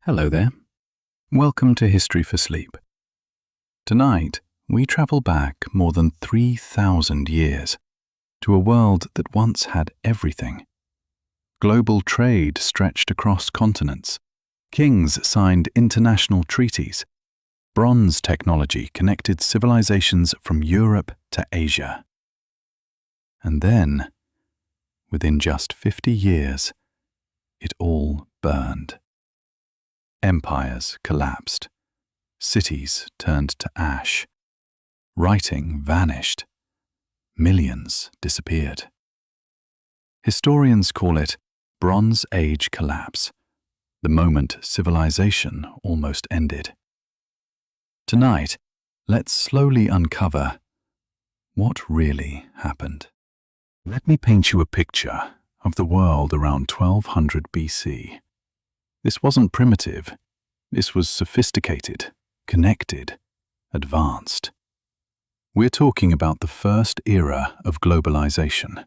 Hello there. Welcome to History for Sleep. Tonight, we travel back more than 3,000 years to a world that once had everything. Global trade stretched across continents. Kings signed international treaties. Bronze technology connected civilizations from Europe to Asia. And then, within just 50 years, it all burned. Empires collapsed. Cities turned to ash. Writing vanished. Millions disappeared. Historians call it Bronze Age collapse, the moment civilization almost ended. Tonight, let's slowly uncover what really happened. Let me paint you a picture of the world around 1200 BC. This wasn't primitive. This was sophisticated, connected, advanced. We're talking about the first era of globalization.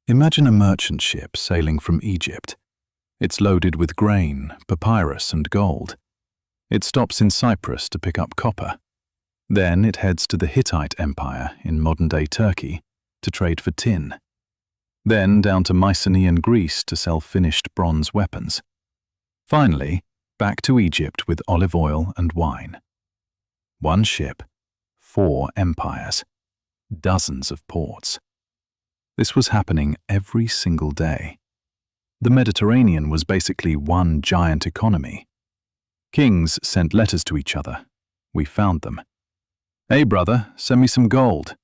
Imagine a merchant ship sailing from Egypt. It's loaded with grain, papyrus, and gold. It stops in Cyprus to pick up copper. Then it heads to the Hittite Empire in modern-day Turkey to trade for tin. Then down to Mycenaean Greece to sell finished bronze weapons. Finally, back to Egypt with olive oil and wine. One ship, 4 empires, dozens of ports. This was happening every single day. The Mediterranean was basically one giant economy. Kings sent letters to each other. We found them. "Hey brother, send me some gold."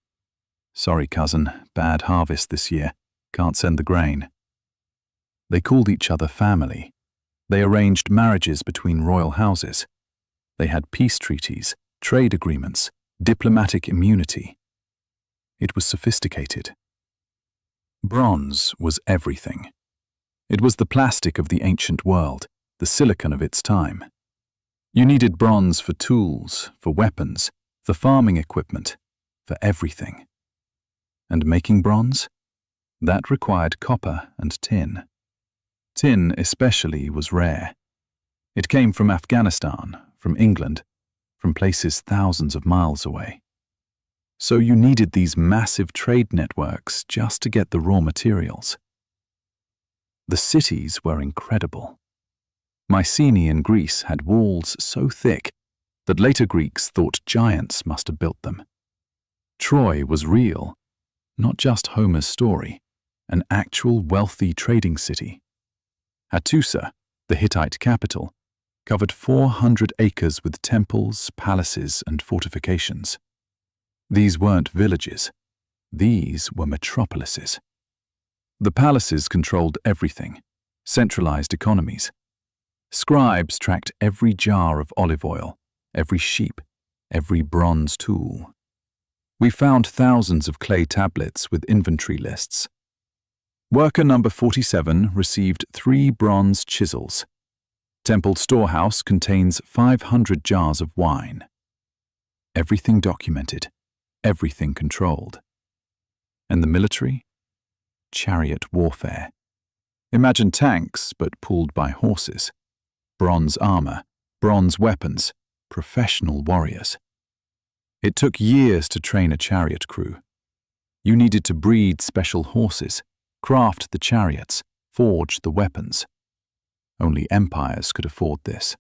"Sorry cousin, bad harvest this year. Can't send the grain." They called each other family. They arranged marriages between royal houses. They had peace treaties, trade agreements, diplomatic immunity. It was sophisticated. Bronze was everything. It was the plastic of the ancient world, the silicon of its time. You needed bronze for tools, for weapons, for farming equipment, for everything. And making bronze? That required copper and tin. Tin especially was rare. It came from Afghanistan, from England, from places thousands of miles away. So you needed these massive trade networks just to get the raw materials. The cities were incredible. Mycenae in Greece had walls so thick that later Greeks thought giants must have built them. Troy was real, not just Homer's story, an actual wealthy trading city. Hattusa, the Hittite capital, covered 400 acres with temples, palaces, and fortifications. These weren't villages. These were metropolises. The palaces controlled everything, centralized economies. Scribes tracked every jar of olive oil, every sheep, every bronze tool. We found thousands of clay tablets with inventory lists. Worker number 47 received 3 bronze chisels. Temple storehouse contains 500 jars of wine. Everything documented, everything controlled. And the military? Chariot warfare. Imagine tanks, but pulled by horses. Bronze armor, bronze weapons, professional warriors. It took years to train a chariot crew. You needed to breed special horses, craft the chariots, forge the weapons. Only empires could afford this.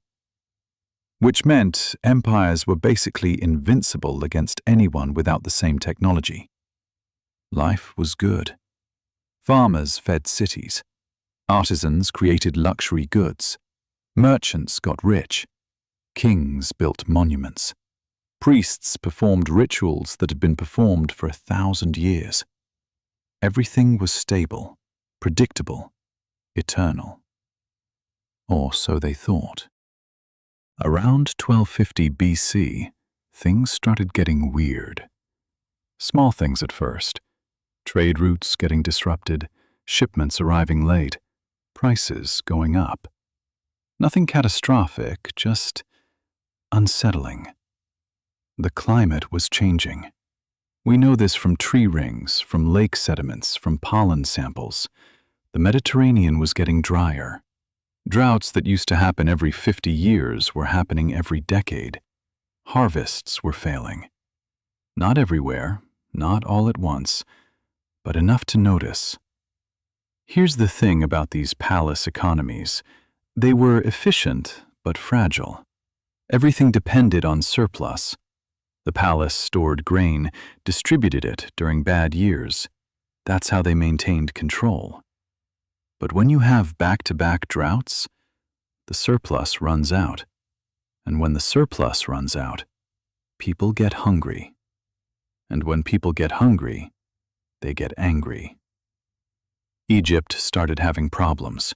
Which meant empires were basically invincible against anyone without the same technology. Life was good. Farmers fed cities. Artisans created luxury goods. Merchants got rich. Kings built monuments. Priests performed rituals that had been performed for 1,000 years. Everything was stable, predictable, eternal. Or so they thought. Around 1250 BC, things started getting weird. Small things at first. Trade routes getting disrupted, shipments arriving late, prices going up. Nothing catastrophic, just unsettling. The climate was changing. We know this from tree rings, from lake sediments, from pollen samples. The Mediterranean was getting drier. Droughts that used to happen every 50 years were happening every decade. Harvests were failing. Not everywhere, not all at once, but enough to notice. Here's the thing about these palace economies. They were efficient, but fragile. Everything depended on surplus. The palace stored grain, distributed it during bad years. That's how they maintained control. But when you have back-to-back droughts, the surplus runs out. And when the surplus runs out, people get hungry. And when people get hungry, they get angry. Egypt started having problems.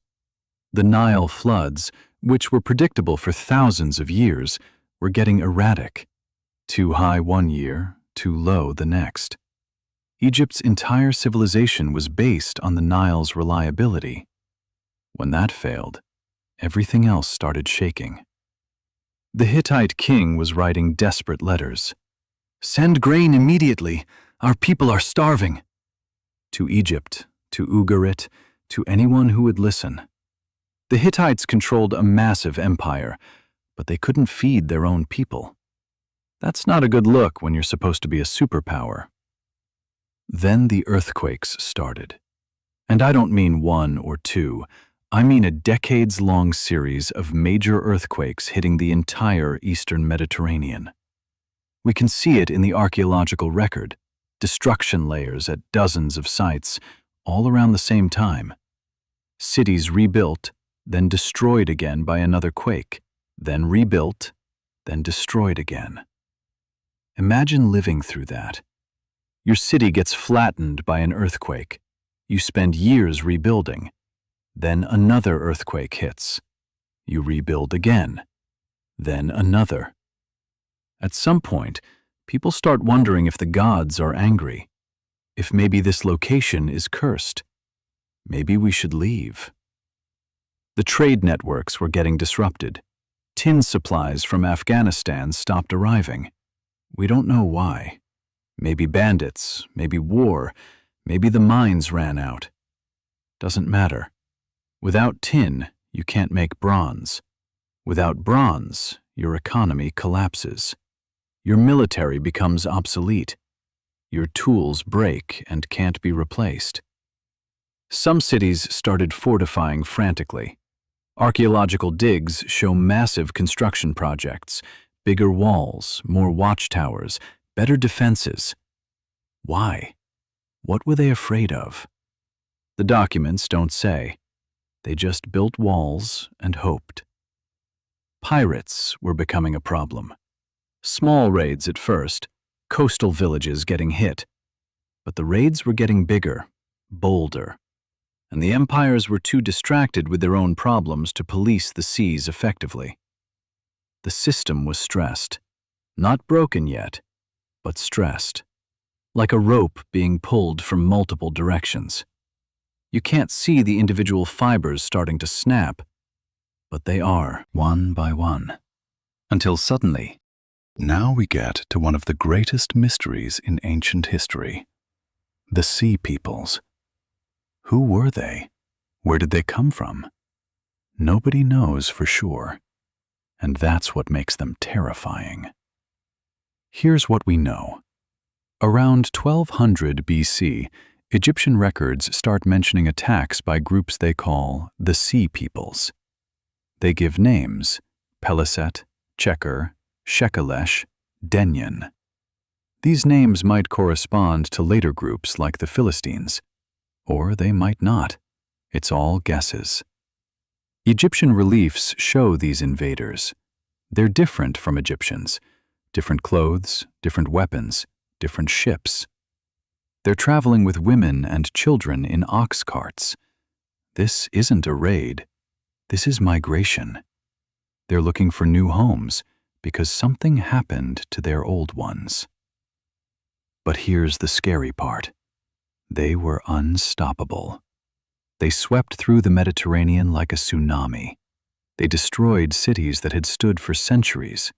The Nile floods, which were predictable for thousands of years, were getting erratic. Too high one year, too low the next. Egypt's entire civilization was based on the Nile's reliability. When that failed, everything else started shaking. The Hittite king was writing desperate letters. "Send grain immediately! Our people are starving!" To Egypt, to Ugarit, to anyone who would listen. The Hittites controlled a massive empire, but they couldn't feed their own people. That's not a good look when you're supposed to be a superpower. Then the earthquakes started. And I don't mean one or two. I mean a decades-long series of major earthquakes hitting the entire eastern Mediterranean. We can see it in the archaeological record, destruction layers at dozens of sites, all around the same time. Cities rebuilt, then destroyed again by another quake, then rebuilt, then destroyed again. Imagine living through that. Your city gets flattened by an earthquake. You spend years rebuilding. Then another earthquake hits. You rebuild again. Then another. At some point, people start wondering if the gods are angry. If maybe this location is cursed. Maybe we should leave. The trade networks were getting disrupted. Tin supplies from Afghanistan stopped arriving. We don't know why. Maybe bandits, maybe war, maybe the mines ran out. Doesn't matter. Without tin, you can't make bronze. Without bronze, your economy collapses. Your military becomes obsolete. Your tools break and can't be replaced. Some cities started fortifying frantically. Archaeological digs show massive construction projects, bigger walls, more watchtowers, better defenses. Why? What were they afraid of? The documents don't say. They just built walls and hoped. Pirates were becoming a problem. Small raids at first, coastal villages getting hit. But the raids were getting bigger, bolder. And the empires were too distracted with their own problems to police the seas effectively. The system was stressed. Not broken yet, but stressed. Like a rope being pulled from multiple directions. You can't see the individual fibers starting to snap, but they are, one by one. Until suddenly, now we get to one of the greatest mysteries in ancient history. The Sea Peoples. Who were they? Where did they come from? Nobody knows for sure. And that's what makes them terrifying. Here's what we know. Around 1200 BC, Egyptian records start mentioning attacks by groups they call the Sea Peoples. They give names: Peliset, Cheker, Shekelesh, Denyen. These names might correspond to later groups like the Philistines, or they might not. It's all guesses. Egyptian reliefs show these invaders. They're different from Egyptians. Different clothes, different weapons, different ships. They're traveling with women and children in ox carts. This isn't a raid. This is migration. They're looking for new homes because something happened to their old ones. But here's the scary part. They were unstoppable. They swept through the Mediterranean like a tsunami. They destroyed cities that had stood for centuries.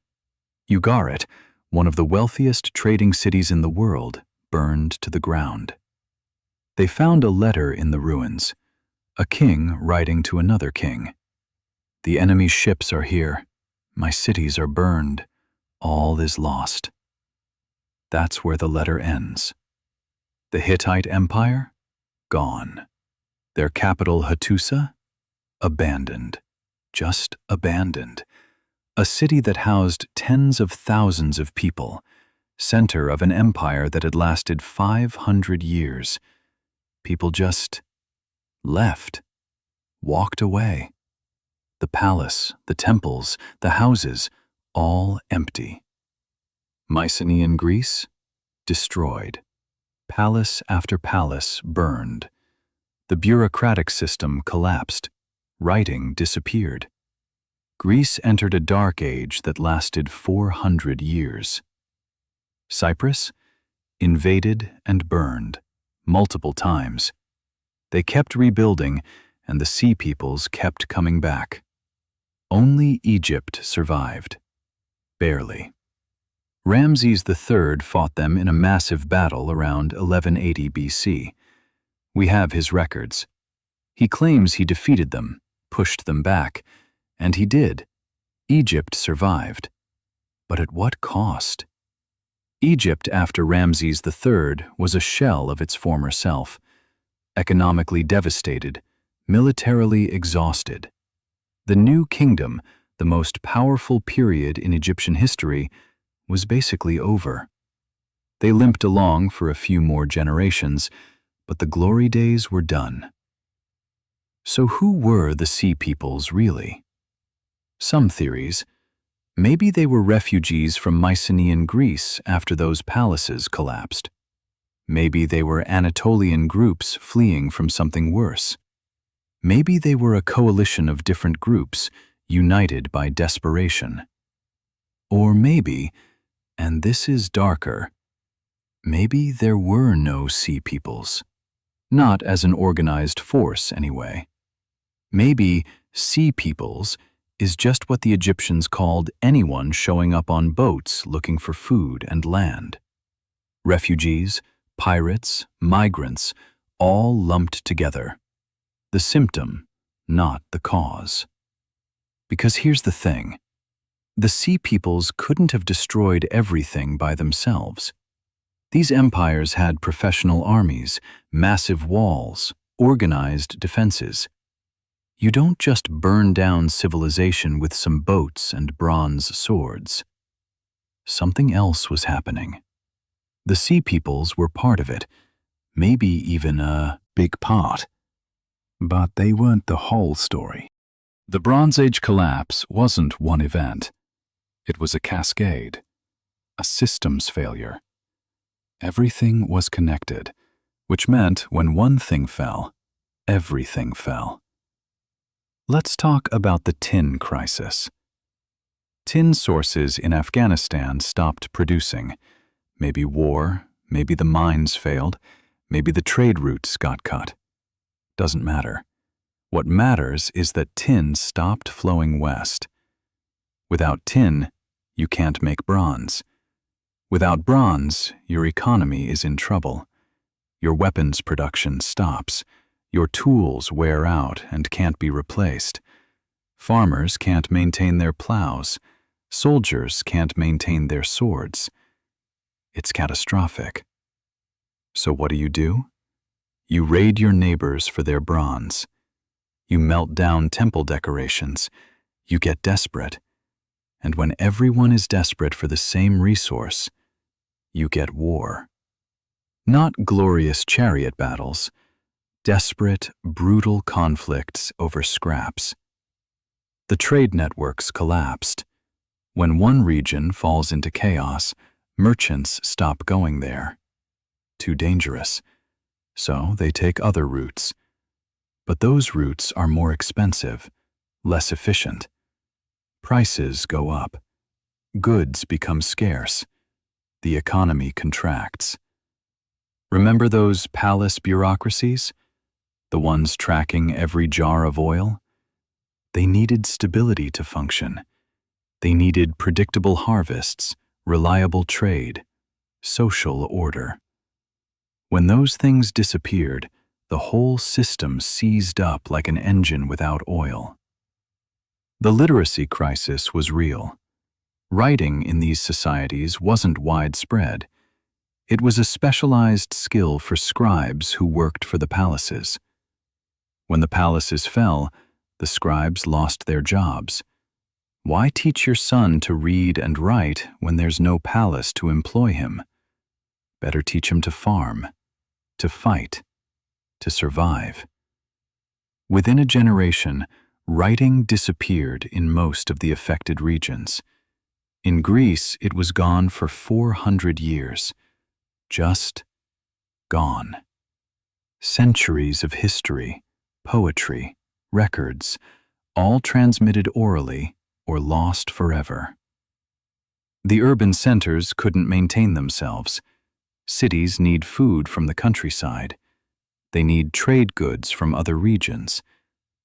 Ugarit, one of the wealthiest trading cities in the world, burned to the ground. They found a letter in the ruins, a king writing to another king. The enemy's ships are here. My cities are burned. All is lost. That's where the letter ends. The Hittite Empire? Gone. Their capital, Hattusa? Abandoned. Just abandoned. A city that housed tens of thousands of people, center of an empire that had lasted 500 years. People just left, walked away. The palace, the temples, the houses, all empty. Mycenaean Greece? Destroyed. Palace after palace burned. The bureaucratic system collapsed. Writing disappeared. Greece entered a dark age that lasted 400 years. Cyprus? Invaded and burned, multiple times. They kept rebuilding, and the sea peoples kept coming back. Only Egypt survived. Barely. Ramses III fought them in a massive battle around 1180 BC. We have his records. He claims he defeated them, pushed them back, and he did. Egypt survived. But at what cost? Egypt after Ramses III was a shell of its former self, economically devastated, militarily exhausted. The new kingdom, the most powerful period in Egyptian history, was basically over. They limped along for a few more generations, but the glory days were done. So who were the Sea Peoples really? Some theories. Maybe they were refugees from Mycenaean Greece after those palaces collapsed. Maybe they were Anatolian groups fleeing from something worse. Maybe they were a coalition of different groups, united by desperation. Or maybe, and this is darker, maybe there were no Sea Peoples. Not as an organized force, anyway. Maybe Sea Peoples is just what the Egyptians called anyone showing up on boats looking for food and land. Refugees, pirates, migrants, all lumped together. The symptom, not the cause. Because here's the thing. The Sea Peoples couldn't have destroyed everything by themselves. These empires had professional armies, massive walls, organized defenses. You don't just burn down civilization with some boats and bronze swords. Something else was happening. The Sea Peoples were part of it, maybe even a big part. But they weren't the whole story. The Bronze Age collapse wasn't one event. It was a cascade, a systems failure. Everything was connected, which meant when one thing fell, everything fell. Let's talk about the tin crisis. Tin sources in Afghanistan stopped producing. Maybe war, maybe the mines failed, maybe the trade routes got cut. Doesn't matter. What matters is that tin stopped flowing west. Without tin, you can't make bronze. Without bronze, your economy is in trouble. Your weapons production stops. Your tools wear out and can't be replaced. Farmers can't maintain their plows. Soldiers can't maintain their swords. It's catastrophic. So what do? You raid your neighbors for their bronze. You melt down temple decorations. You get desperate. And when everyone is desperate for the same resource, you get war. Not glorious chariot battles. Desperate, brutal conflicts over scraps. The trade networks collapsed. When one region falls into chaos, merchants stop going there. Too dangerous. So they take other routes. But those routes are more expensive, less efficient. Prices go up. Goods become scarce. The economy contracts. Remember those palace bureaucracies? The ones tracking every jar of oil? They needed stability to function. They needed predictable harvests, reliable trade, social order. When those things disappeared, the whole system seized up like an engine without oil. The literacy crisis was real. Writing in these societies wasn't widespread. It was a specialized skill for scribes who worked for the palaces. When the palaces fell, the scribes lost their jobs. Why teach your son to read and write when there's no palace to employ him? Better teach him to farm, to fight, to survive. Within a generation, writing disappeared in most of the affected regions. In Greece, it was gone for 400 years. Just gone. Centuries of history, poetry, records, all transmitted orally or lost forever. The urban centers couldn't maintain themselves. Cities need food from the countryside. They need trade goods from other regions.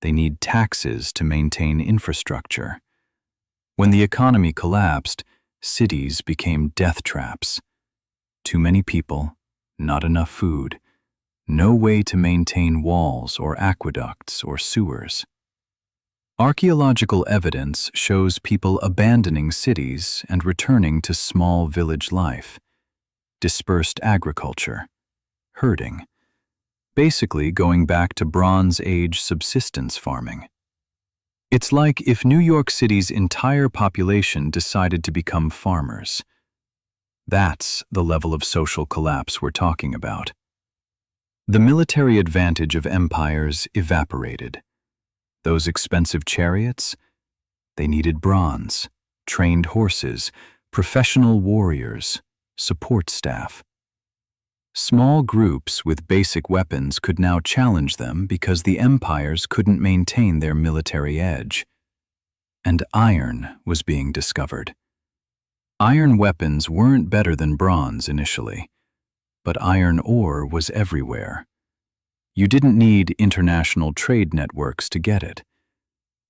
They need taxes to maintain infrastructure. When the economy collapsed, cities became death traps. Too many people, not enough food, no way to maintain walls or aqueducts or sewers. Archaeological evidence shows people abandoning cities and returning to small village life, dispersed agriculture, herding, basically going back to Bronze Age subsistence farming. It's like if New York City's entire population decided to become farmers. That's the level of social collapse we're talking about. The military advantage of empires evaporated. Those expensive chariots, they needed bronze, trained horses, professional warriors, support staff. Small groups with basic weapons could now challenge them because the empires couldn't maintain their military edge. And iron was being discovered. Iron weapons weren't better than bronze initially, but iron ore was everywhere. You didn't need international trade networks to get it.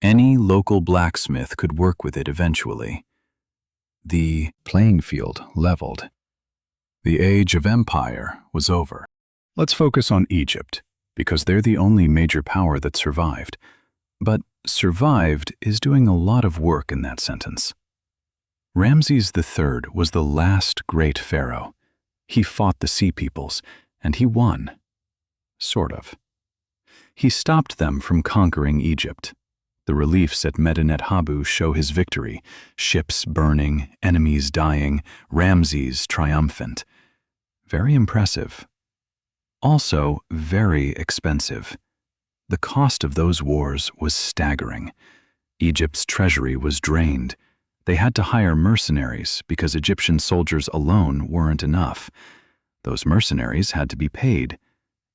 Any local blacksmith could work with it eventually. The playing field leveled. The age of empire was over. Let's focus on Egypt, because they're the only major power that survived. But survived is doing a lot of work in that sentence. Ramses III was the last great pharaoh. He fought the Sea Peoples, and he won. Sort of. He stopped them from conquering Egypt. The reliefs at Medinet Habu show his victory: ships burning, enemies dying, Ramses triumphant. Very impressive. Also very expensive. The cost of those wars was staggering. Egypt's treasury was drained. They had to hire mercenaries because Egyptian soldiers alone weren't enough. Those mercenaries had to be paid.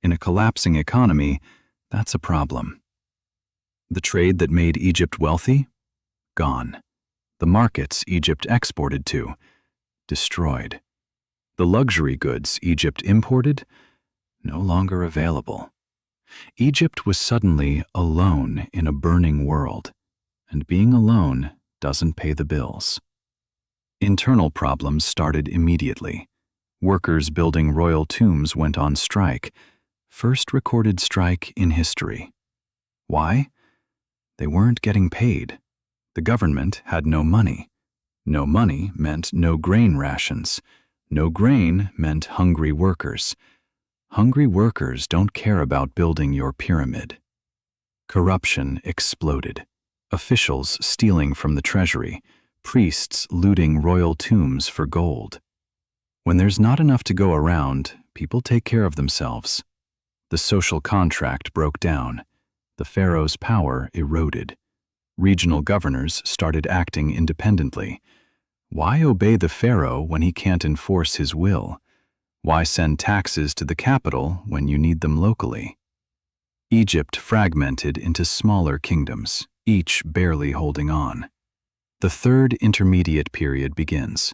In a collapsing economy, that's a problem. The trade that made Egypt wealthy? Gone. The markets Egypt exported to? Destroyed. The luxury goods Egypt imported? No longer available. Egypt was suddenly alone in a burning world, and being alone doesn't pay the bills. Internal problems started immediately. Workers building royal tombs went on strike, first recorded strike in history. Why? They weren't getting paid. The government had no money. No money meant no grain rations. No grain meant hungry workers. Hungry workers don't care about building your pyramid. Corruption exploded. Officials stealing from the treasury, priests looting royal tombs for gold. When there's not enough to go around, people take care of themselves. The social contract broke down. The pharaoh's power eroded. Regional governors started acting independently. Why obey the pharaoh when he can't enforce his will? Why send taxes to the capital when you need them locally? Egypt fragmented into smaller kingdoms, each barely holding on. The third intermediate period begins.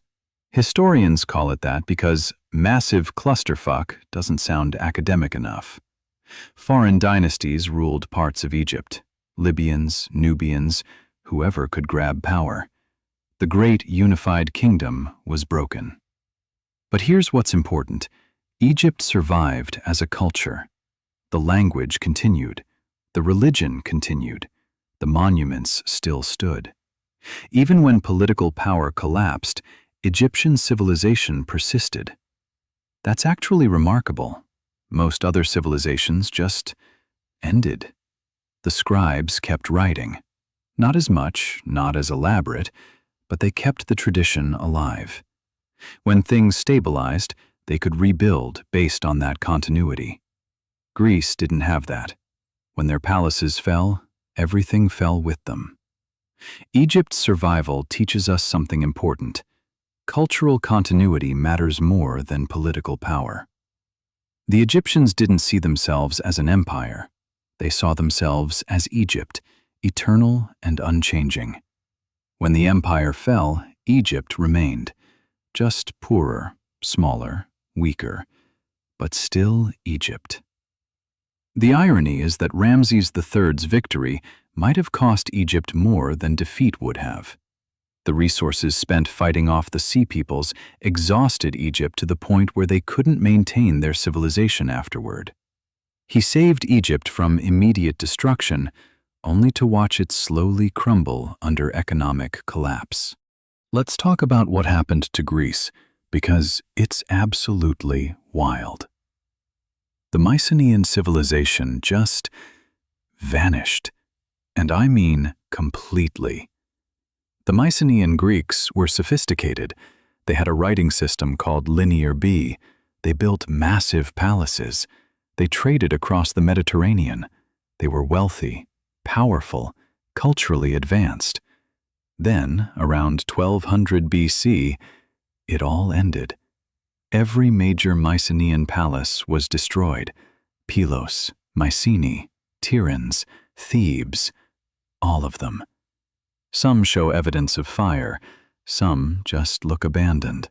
Historians call it that because massive clusterfuck doesn't sound academic enough. Foreign dynasties ruled parts of Egypt. Libyans, Nubians, whoever could grab power. The great unified kingdom was broken. But here's what's important. Egypt survived as a culture. The language continued. The religion continued. the monuments still stood. Even when political power collapsed, Egyptian civilization persisted. That's actually remarkable. Most other civilizations just ended. The scribes kept writing. Not as much, not as elaborate, but they kept the tradition alive. When things stabilized, they could rebuild based on that continuity. Greece didn't have that. When their palaces fell, everything fell with them. Egypt's survival teaches us something important. Cultural continuity matters more than political power. The Egyptians didn't see themselves as an empire. They saw themselves as Egypt, eternal and unchanging. When the empire fell, Egypt remained, just poorer, smaller, weaker, but still Egypt. The irony is that Ramses III's victory might have cost Egypt more than defeat would have. The resources spent fighting off the Sea Peoples exhausted Egypt to the point where they couldn't maintain their civilization afterward. He saved Egypt from immediate destruction, only to watch it slowly crumble under economic collapse. Let's talk about what happened to Greece, because it's absolutely wild. The Mycenaean civilization just vanished, and I mean completely. The Mycenaean Greeks were sophisticated. They had a writing system called Linear B. They built massive palaces. They traded across the Mediterranean. They were wealthy, powerful, culturally advanced. Then, around 1200 BC, it all ended. Every major Mycenaean palace was destroyed. Pylos, Mycenae, Tiryns, Thebes, all of them. Some show evidence of fire, some just look abandoned.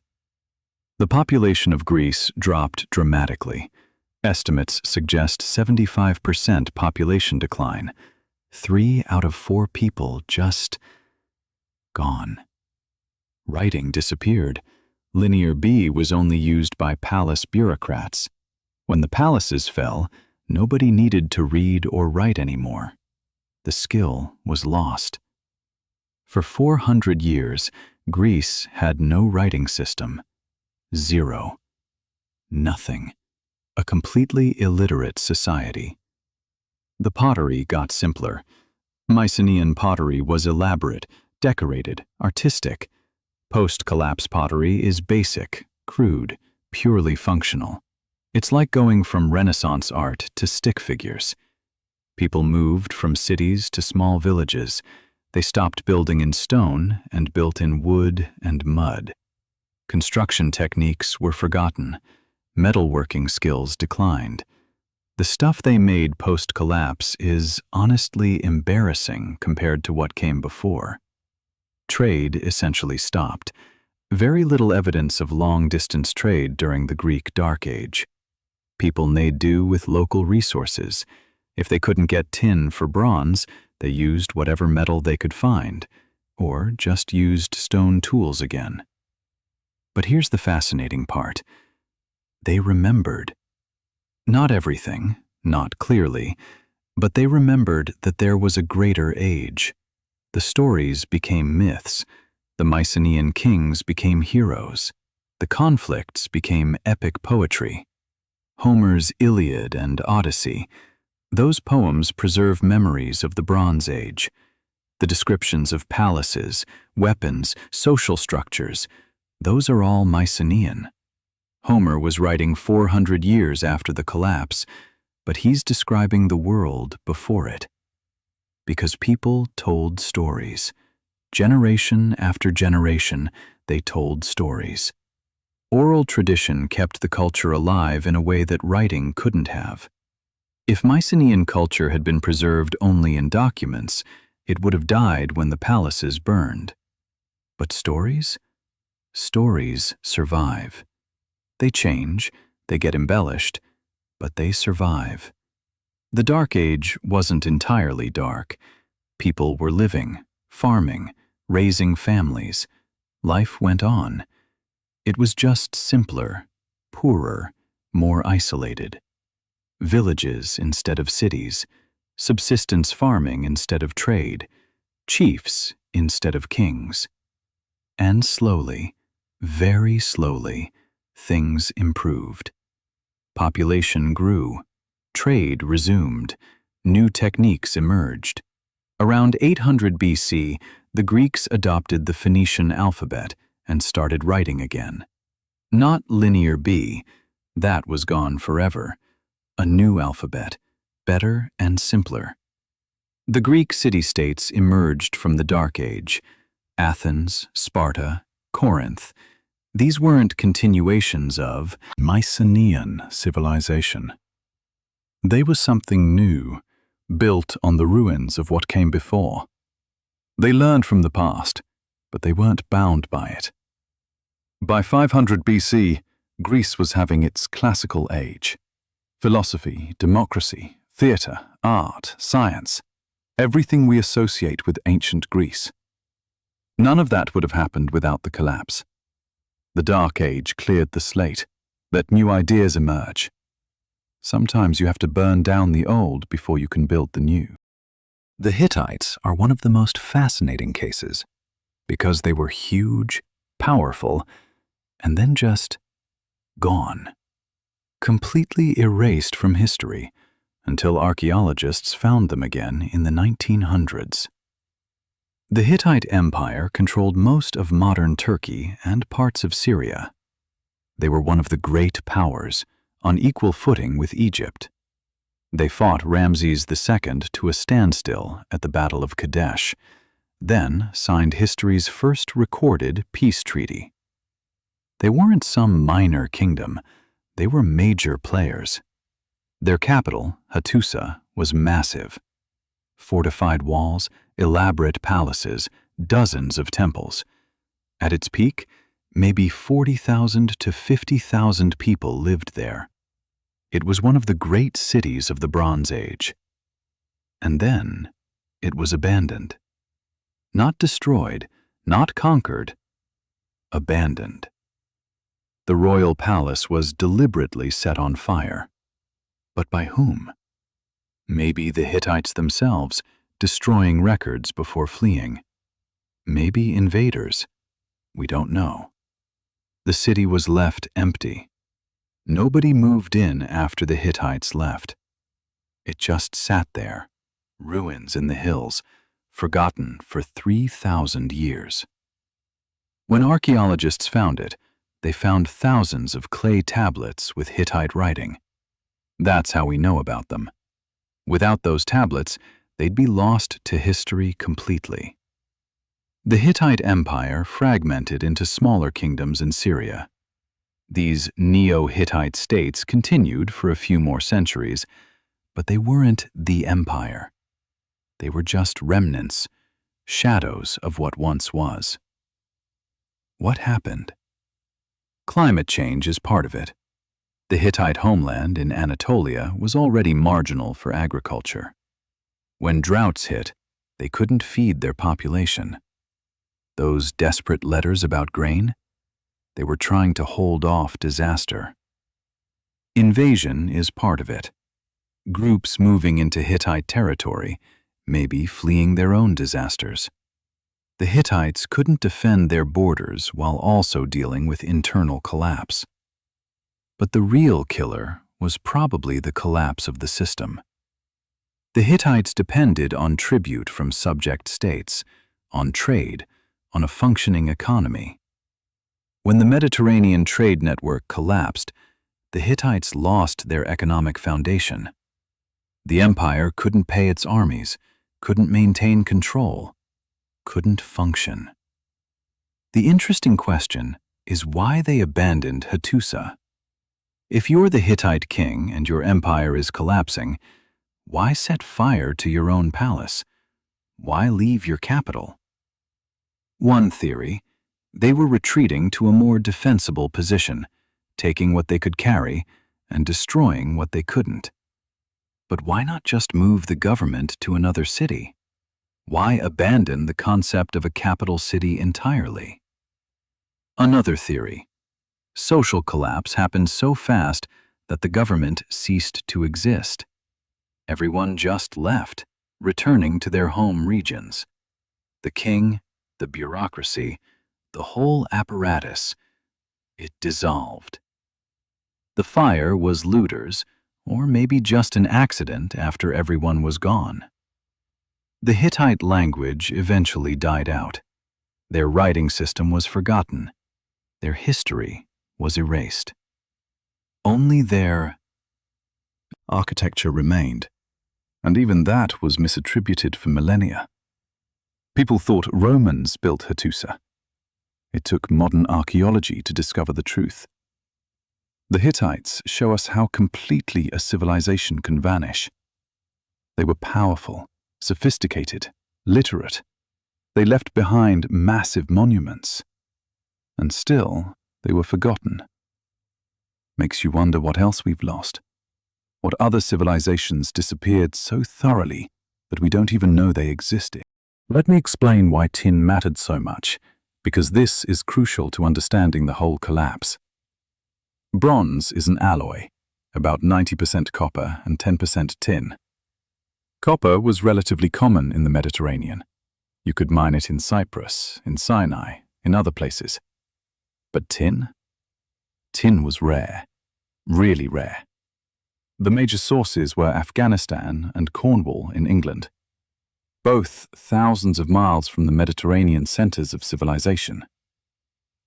The population of Greece dropped dramatically. Estimates suggest 75% population decline. 3 out of 4 people just gone. Writing disappeared. Linear B was only used by palace bureaucrats. When the palaces fell, nobody needed to read or write anymore. The skill was lost. For 400 years, Greece had no writing system. Zero. Nothing. A completely illiterate society. The pottery got simpler. Mycenaean pottery was elaborate, decorated, artistic. Post-collapse pottery is basic, crude, purely functional. It's like going from Renaissance art to stick figures. People moved from cities to small villages. They stopped building in stone and built in wood and mud. Construction techniques were forgotten. Metalworking skills declined. The stuff they made post-collapse is honestly embarrassing compared to what came before. Trade essentially stopped. Very little evidence of long-distance trade during the Greek Dark Age. People made do with local resources. If they couldn't get tin for bronze, they used whatever metal they could find, or just used stone tools again. But here's the fascinating part. They remembered. Not everything, not clearly, but they remembered that there was a greater age. The stories became myths. The Mycenaean kings became heroes. The conflicts became epic poetry. Homer's Iliad and Odyssey. Those poems preserve memories of the Bronze Age. The descriptions of palaces, weapons, social structures, those are all Mycenaean. Homer was writing 400 years after the collapse, but he's describing the world before it. Because people told stories. Generation after generation, they told stories. Oral tradition kept the culture alive in a way that writing couldn't have. If Mycenaean culture had been preserved only in documents, it would have died when the palaces burned. But stories? Stories survive. They change, they get embellished, but they survive. The Dark Age wasn't entirely dark. People were living, farming, raising families. Life went on. It was just simpler, poorer, more isolated. Villages instead of cities, subsistence farming instead of trade, chiefs instead of kings. And slowly, very slowly, things improved. Population grew, trade resumed, new techniques emerged. Around 800 BC, the Greeks adopted the Phoenician alphabet and started writing again. Not linear B, that was gone forever. A new alphabet, better and simpler. The Greek city-states emerged from the Dark Age. Athens, Sparta, Corinth. These weren't continuations of Mycenaean civilization. They were something new, built on the ruins of what came before. They learned from the past, but they weren't bound by it. By 500 BC, Greece was having its classical age. Philosophy, democracy, theater, art, science, everything we associate with ancient Greece. None of that would have happened without the collapse. The Dark Age cleared the slate, let new ideas emerge. Sometimes you have to burn down the old before you can build the new. The Hittites are one of the most fascinating cases because they were huge, powerful, and then just gone. Completely erased from history until archaeologists found them again in the 1900s. The Hittite Empire controlled most of modern Turkey and parts of Syria. They were one of the great powers, on equal footing with Egypt. They fought Ramses II to a standstill at the Battle of Kadesh, then signed history's first recorded peace treaty. They weren't some minor kingdom, they were major players. Their capital, Hattusa, was massive. Fortified walls, elaborate palaces, dozens of temples. At its peak, maybe 40,000 to 50,000 people lived there. It was one of the great cities of the Bronze Age. And then, it was abandoned. Not destroyed, not conquered, abandoned. The royal palace was deliberately set on fire. But by whom? Maybe the Hittites themselves, destroying records before fleeing. Maybe invaders. We don't know. The city was left empty. Nobody moved in after the Hittites left. It just sat there, ruins in the hills, forgotten for 3,000 years. When archaeologists found it, they found thousands of clay tablets with Hittite writing. That's how we know about them. Without those tablets, they'd be lost to history completely. The Hittite Empire fragmented into smaller kingdoms in Syria. These Neo-Hittite states continued for a few more centuries, but they weren't the empire. They were just remnants, shadows of what once was. What happened? Climate change is part of it. The Hittite homeland in Anatolia was already marginal for agriculture. When droughts hit, they couldn't feed their population. Those desperate letters about grain? They were trying to hold off disaster. Invasion is part of it. Groups moving into Hittite territory, maybe fleeing their own disasters. The Hittites couldn't defend their borders while also dealing with internal collapse. But the real killer was probably the collapse of the system. The Hittites depended on tribute from subject states, on trade, on a functioning economy. When the Mediterranean trade network collapsed, the Hittites lost their economic foundation. The empire couldn't pay its armies, couldn't maintain control, couldn't function. The interesting question is why they abandoned Hattusa. If you're the Hittite king and your empire is collapsing, why set fire to your own palace? Why leave your capital? One theory, they were retreating to a more defensible position, taking what they could carry and destroying what they couldn't. But why not just move the government to another city? Why abandon the concept of a capital city entirely? Another theory, social collapse happened so fast that the government ceased to exist. Everyone just left, returning to their home regions. The king, the bureaucracy, the whole apparatus, it dissolved. The fire was looters, or maybe just an accident after everyone was gone. The Hittite language eventually died out. Their writing system was forgotten. Their history was erased. Only their architecture remained, and even that was misattributed for millennia. People thought Romans built Hattusa. It took modern archaeology to discover the truth. The Hittites show us how completely a civilization can vanish. They were powerful, sophisticated, literate. They left behind massive monuments. And still, they were forgotten. Makes you wonder what else we've lost. What other civilizations disappeared so thoroughly that we don't even know they existed. Let me explain why tin mattered so much, because this is crucial to understanding the whole collapse. Bronze is an alloy, about 90% copper and 10% tin. Copper was relatively common in the Mediterranean. You could mine it in Cyprus, in Sinai, in other places. But tin? Tin was rare, really rare. The major sources were Afghanistan and Cornwall in England, both thousands of miles from the Mediterranean centers of civilization.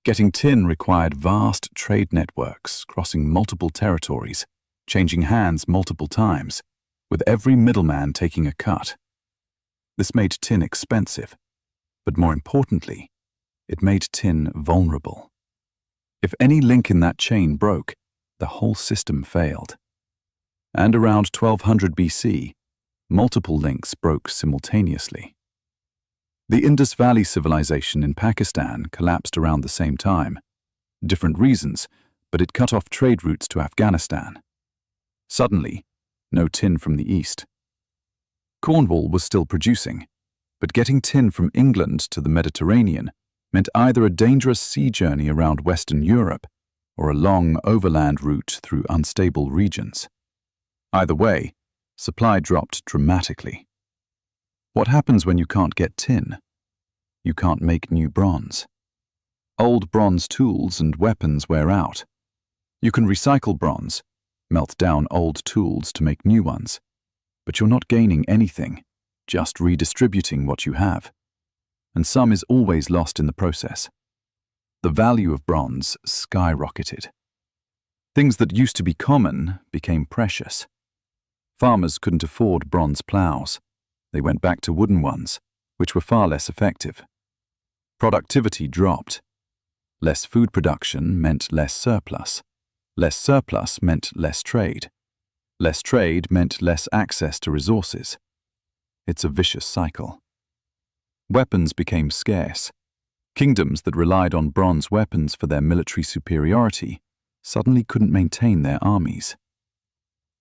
Getting tin required vast trade networks crossing multiple territories, changing hands multiple times, with every middleman taking a cut. This made tin expensive, but more importantly, it made tin vulnerable. If any link in that chain broke, the whole system failed. And around 1200 BC, multiple links broke simultaneously. The Indus Valley civilization in Pakistan collapsed around the same time. Different reasons, but it cut off trade routes to Afghanistan. Suddenly, no tin from the east. Cornwall was still producing, but getting tin from England to the Mediterranean meant either a dangerous sea journey around Western Europe or a long overland route through unstable regions. Either way, supply dropped dramatically. What happens when you can't get tin? You can't make new bronze. Old bronze tools and weapons wear out. You can recycle bronze, melt down old tools to make new ones, but you're not gaining anything, just redistributing what you have. And some is always lost in the process. The value of bronze skyrocketed. Things that used to be common became precious. Farmers couldn't afford bronze plows. They went back to wooden ones, which were far less effective. Productivity dropped. Less food production meant less surplus. Less surplus meant less trade. Less trade meant less access to resources. It's a vicious cycle. Weapons became scarce. Kingdoms that relied on bronze weapons for their military superiority suddenly couldn't maintain their armies.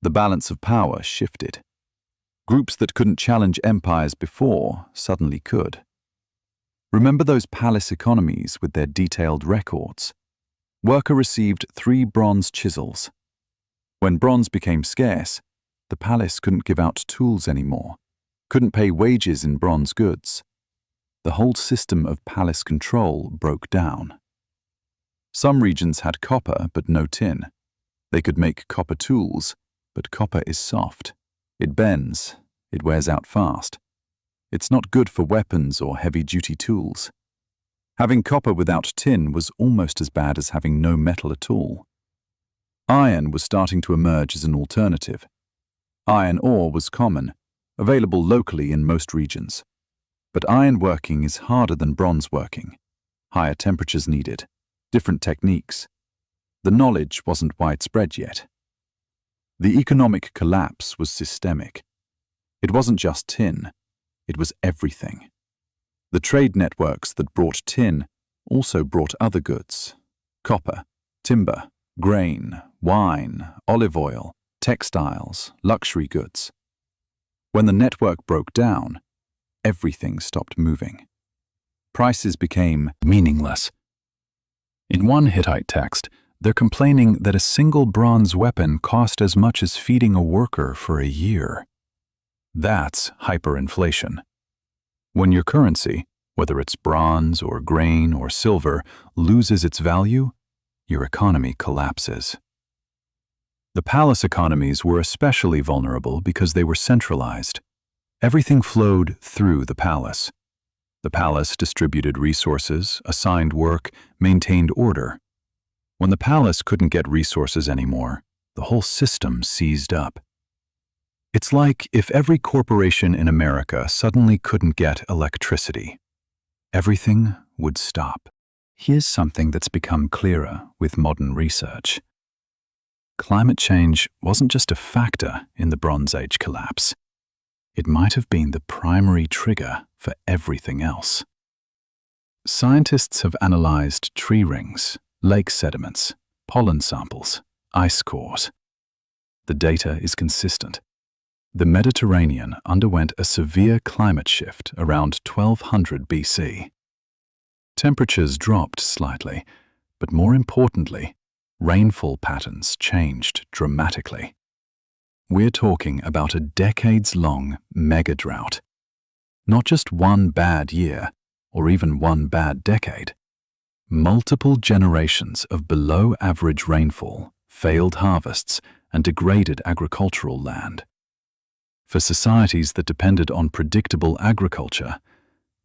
The balance of power shifted. Groups that couldn't challenge empires before suddenly could. Remember those palace economies with their detailed records? Worker received 3 bronze chisels. When bronze became scarce, the palace couldn't give out tools anymore, couldn't pay wages in bronze goods. The whole system of palace control broke down. Some regions had copper but no tin. They could make copper tools, but copper is soft. It bends, it wears out fast. It's not good for weapons or heavy-duty tools. Having copper without tin was almost as bad as having no metal at all. Iron was starting to emerge as an alternative. Iron ore was common, available locally in most regions. But iron working is harder than bronze working. Higher temperatures needed, different techniques. The knowledge wasn't widespread yet. The economic collapse was systemic. It wasn't just tin, it was everything. The trade networks that brought tin also brought other goods: copper, timber, grain, wine, olive oil, textiles, luxury goods. When the network broke down, everything stopped moving. Prices became meaningless. In one Hittite text, they're complaining that a single bronze weapon cost as much as feeding a worker for a year. That's hyperinflation. When your currency, whether it's bronze or grain or silver, loses its value, your economy collapses. The palace economies were especially vulnerable because they were centralized. Everything flowed through the palace. The palace distributed resources, assigned work, maintained order. When the palace couldn't get resources anymore, the whole system seized up. It's like if every corporation in America suddenly couldn't get electricity. Everything would stop. Here's something that's become clearer with modern research. Climate change wasn't just a factor in the Bronze Age collapse. It might have been the primary trigger for everything else. Scientists have analyzed tree rings, lake sediments, pollen samples, ice cores. The data is consistent. The Mediterranean underwent a severe climate shift around 1200 BC. Temperatures dropped slightly, but more importantly, rainfall patterns changed dramatically. We're talking about a decades-long mega drought. Not just one bad year, or even one bad decade. Multiple generations of below-average rainfall, failed harvests, and degraded agricultural land. For societies that depended on predictable agriculture,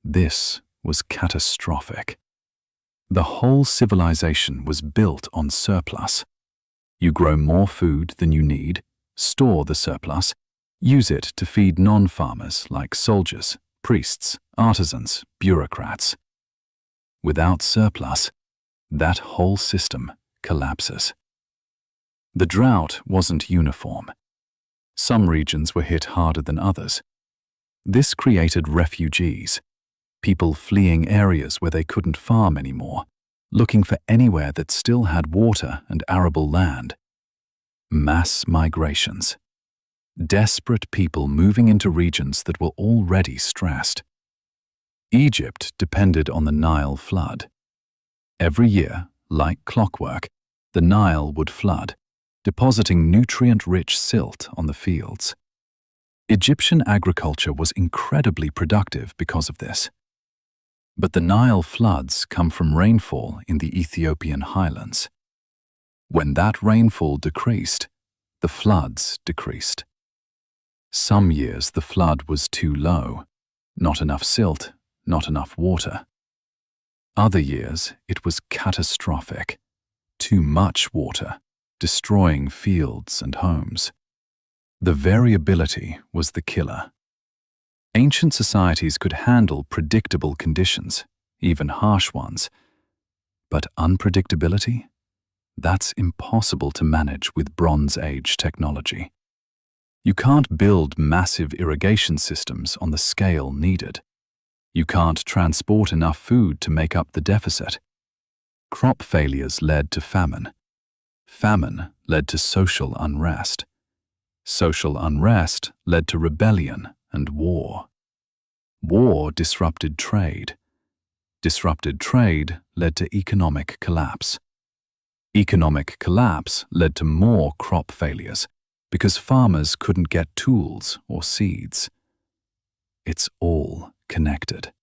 this was catastrophic. The whole civilization was built on surplus. You grow more food than you need, store the surplus, use it to feed non-farmers like soldiers, priests, artisans, bureaucrats. Without surplus, that whole system collapses. The drought wasn't uniform. Some regions were hit harder than others. This created refugees, people fleeing areas where they couldn't farm anymore, looking for anywhere that still had water and arable land. Mass migrations. Desperate people moving into regions that were already stressed. Egypt depended on the Nile flood. Every year, like clockwork, the Nile would flood, depositing nutrient-rich silt on the fields. Egyptian agriculture was incredibly productive because of this. But the Nile floods come from rainfall in the Ethiopian highlands. When that rainfall decreased, the floods decreased. Some years the flood was too low, not enough silt, not enough water. Other years it was catastrophic, too much water, destroying fields and homes. The variability was the killer. Ancient societies could handle predictable conditions, even harsh ones. But unpredictability? That's impossible to manage with Bronze Age technology. You can't build massive irrigation systems on the scale needed. You can't transport enough food to make up the deficit. Crop failures led to famine. Famine led to social unrest. Social unrest led to rebellion and war. War disrupted trade. Disrupted trade led to economic collapse. Economic collapse led to more crop failures because farmers couldn't get tools or seeds. It's all connected.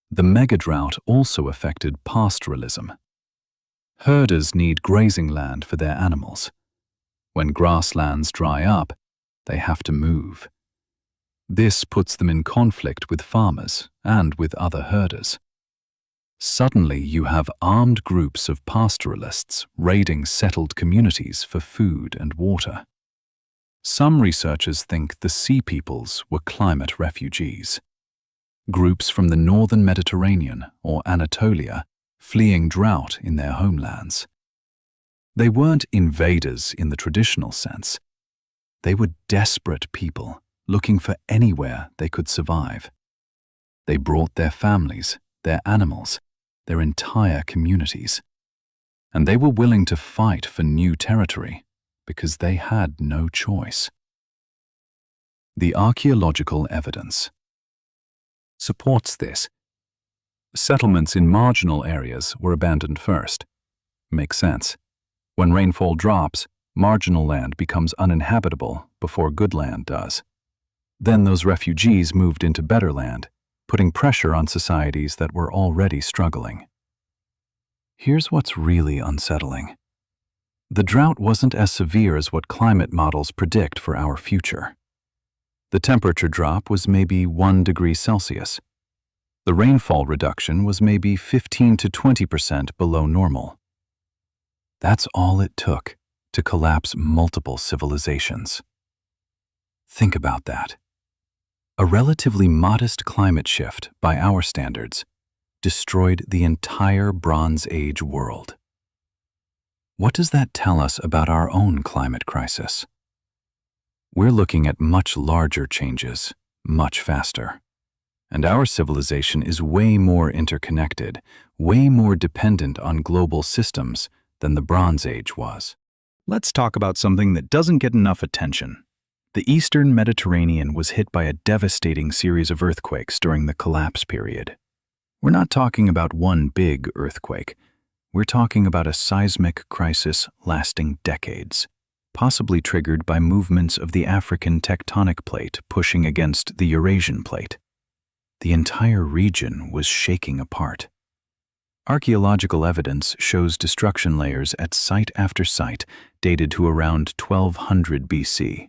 The megadrought also affected pastoralism. Herders need grazing land for their animals. When grasslands dry up, they have to move. This puts them in conflict with farmers and with other herders. Suddenly you have armed groups of pastoralists raiding settled communities for food and water. Some researchers think the Sea Peoples were climate refugees. Groups from the northern Mediterranean or Anatolia fleeing drought in their homelands. They weren't invaders in the traditional sense. They were desperate people looking for anywhere they could survive. They brought their families, their animals, their entire communities. And they were willing to fight for new territory because they had no choice. The archaeological evidence supports this. Settlements in marginal areas were abandoned first. Makes sense. When rainfall drops, marginal land becomes uninhabitable before good land does. Then those refugees moved into better land, putting pressure on societies that were already struggling. Here's what's really unsettling. The drought wasn't as severe as what climate models predict for our future. The temperature drop was maybe 1 degree Celsius. The rainfall reduction was maybe 15 to 20% below normal. That's all it took to collapse multiple civilizations. Think about that. A relatively modest climate shift by our standards destroyed the entire Bronze Age world. What does that tell us about our own climate crisis? We're looking at much larger changes, much faster. And our civilization is way more interconnected, way more dependent on global systems than the Bronze Age was. Let's talk about something that doesn't get enough attention. The Eastern Mediterranean was hit by a devastating series of earthquakes during the collapse period. We're not talking about one big earthquake. We're talking about a seismic crisis lasting decades, possibly triggered by movements of the African tectonic plate pushing against the Eurasian plate. The entire region was shaking apart. Archaeological evidence shows destruction layers at site after site dated to around 1200 BC.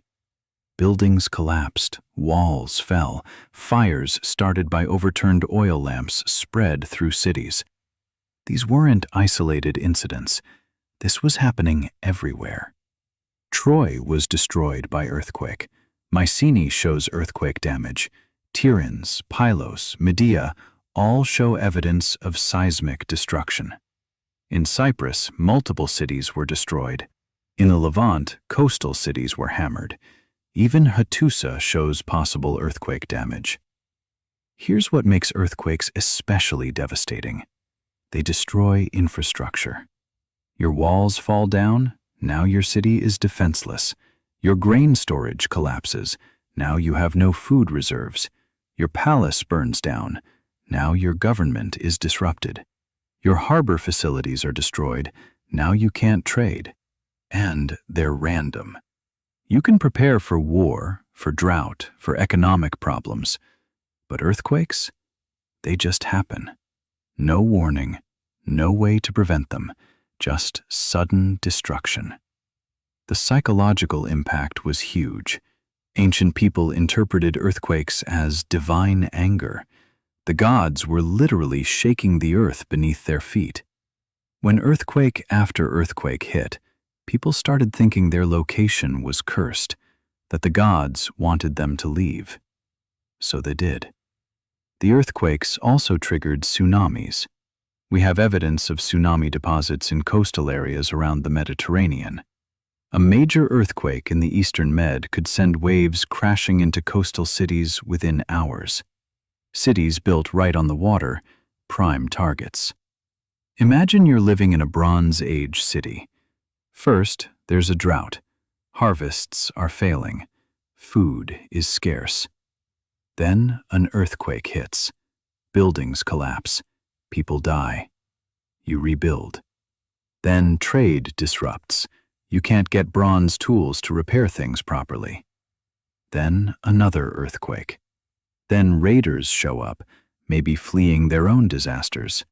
Buildings collapsed, walls fell, fires started by overturned oil lamps spread through cities. These weren't isolated incidents. This was happening everywhere. Troy was destroyed by earthquake. Mycenae shows earthquake damage. Tiryns, Pylos, Medea all show evidence of seismic destruction. In Cyprus, multiple cities were destroyed. In the Levant, coastal cities were hammered. Even Hattusa shows possible earthquake damage. Here's what makes earthquakes especially devastating. They destroy infrastructure. Your walls fall down, now your city is defenseless. Your grain storage collapses, now you have no food reserves. Your palace burns down, now your government is disrupted. Your harbor facilities are destroyed, now you can't trade. And they're random. You can prepare for war, for drought, for economic problems. But earthquakes? They just happen. No warning, no way to prevent them, just sudden destruction. The psychological impact was huge. Ancient people interpreted earthquakes as divine anger. The gods were literally shaking the earth beneath their feet. When earthquake after earthquake hit, people started thinking their location was cursed, that the gods wanted them to leave. So they did. The earthquakes also triggered tsunamis. We have evidence of tsunami deposits in coastal areas around the Mediterranean. A major earthquake in the Eastern Med could send waves crashing into coastal cities within hours. Cities built right on the water, prime targets. Imagine you're living in a Bronze Age city. First, there's a drought. Harvests are failing. Food is scarce. Then an earthquake hits. Buildings collapse. People die. You rebuild. Then trade disrupts. You can't get bronze tools to repair things properly. Then another earthquake. Then raiders show up, maybe fleeing their own disasters.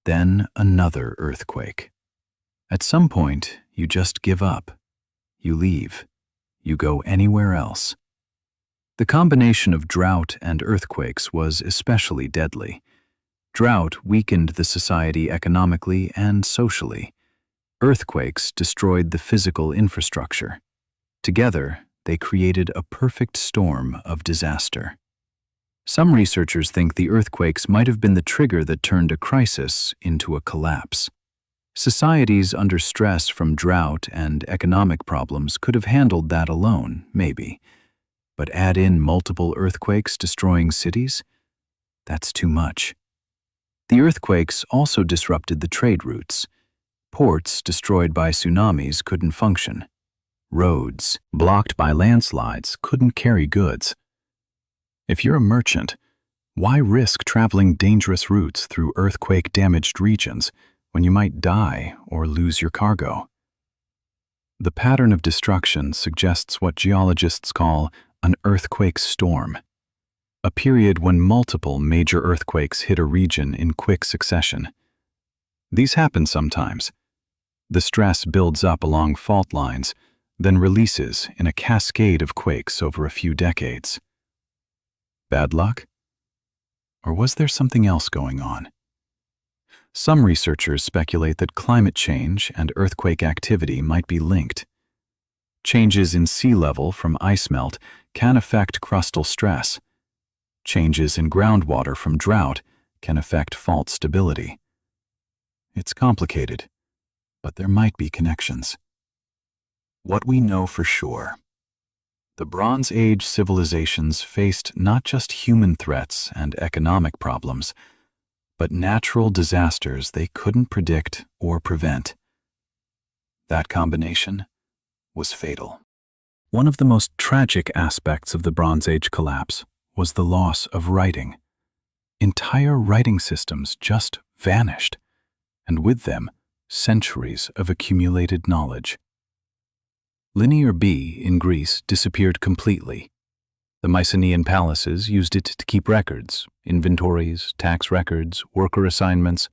Then another earthquake. At some point, you just give up. You leave. You go anywhere else. The combination of drought and earthquakes was especially deadly. Drought weakened the society economically and socially. Earthquakes destroyed the physical infrastructure. Together, they created a perfect storm of disaster. Some researchers think the earthquakes might have been the trigger that turned a crisis into a collapse. Societies under stress from drought and economic problems could have handled that alone, maybe. But add in multiple earthquakes destroying cities? That's too much. The earthquakes also disrupted the trade routes. Ports destroyed by tsunamis couldn't function. Roads, blocked by landslides, couldn't carry goods. If you're a merchant, why risk traveling dangerous routes through earthquake-damaged regions when you might die or lose your cargo? The pattern of destruction suggests what geologists call an earthquake storm, a period when multiple major earthquakes hit a region in quick succession. These happen sometimes. The stress builds up along fault lines, then releases in a cascade of quakes over a few decades. Bad luck? Or was there something else going on? Some researchers speculate that climate change and earthquake activity might be linked. Changes in sea level from ice melt can affect crustal stress. Changes in groundwater from drought can affect fault stability. It's complicated, but there might be connections. What we know for sure: the Bronze Age civilizations faced not just human threats and economic problems, but natural disasters they couldn't predict or prevent. That combination was fatal. One of the most tragic aspects of the Bronze Age collapse was the loss of writing. Entire writing systems just vanished, and with them, centuries of accumulated knowledge. Linear B in Greece disappeared completely. The Mycenaean palaces used it to keep records, inventories, tax records, worker assignments,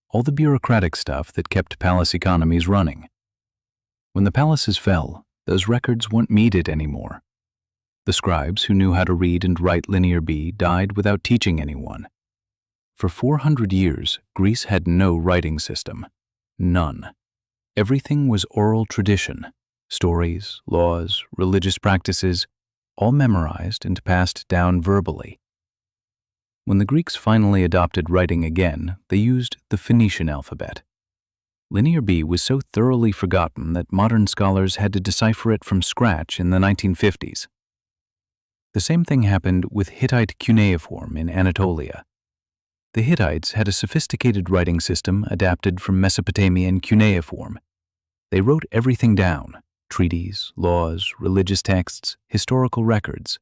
all the bureaucratic stuff that kept palace economies running. When the palaces fell, those records weren't needed anymore. The scribes who knew how to read and write Linear B died without teaching anyone. For 400 years, Greece had no writing system. None. Everything was oral tradition. Stories, laws, religious practices, all memorized and passed down verbally. When the Greeks finally adopted writing again, they used the Phoenician alphabet. Linear B was so thoroughly forgotten that modern scholars had to decipher it from scratch in the 1950s. The same thing happened with Hittite cuneiform in Anatolia. The Hittites had a sophisticated writing system adapted from Mesopotamian cuneiform. They wrote everything down: treaties, laws, religious texts, historical records.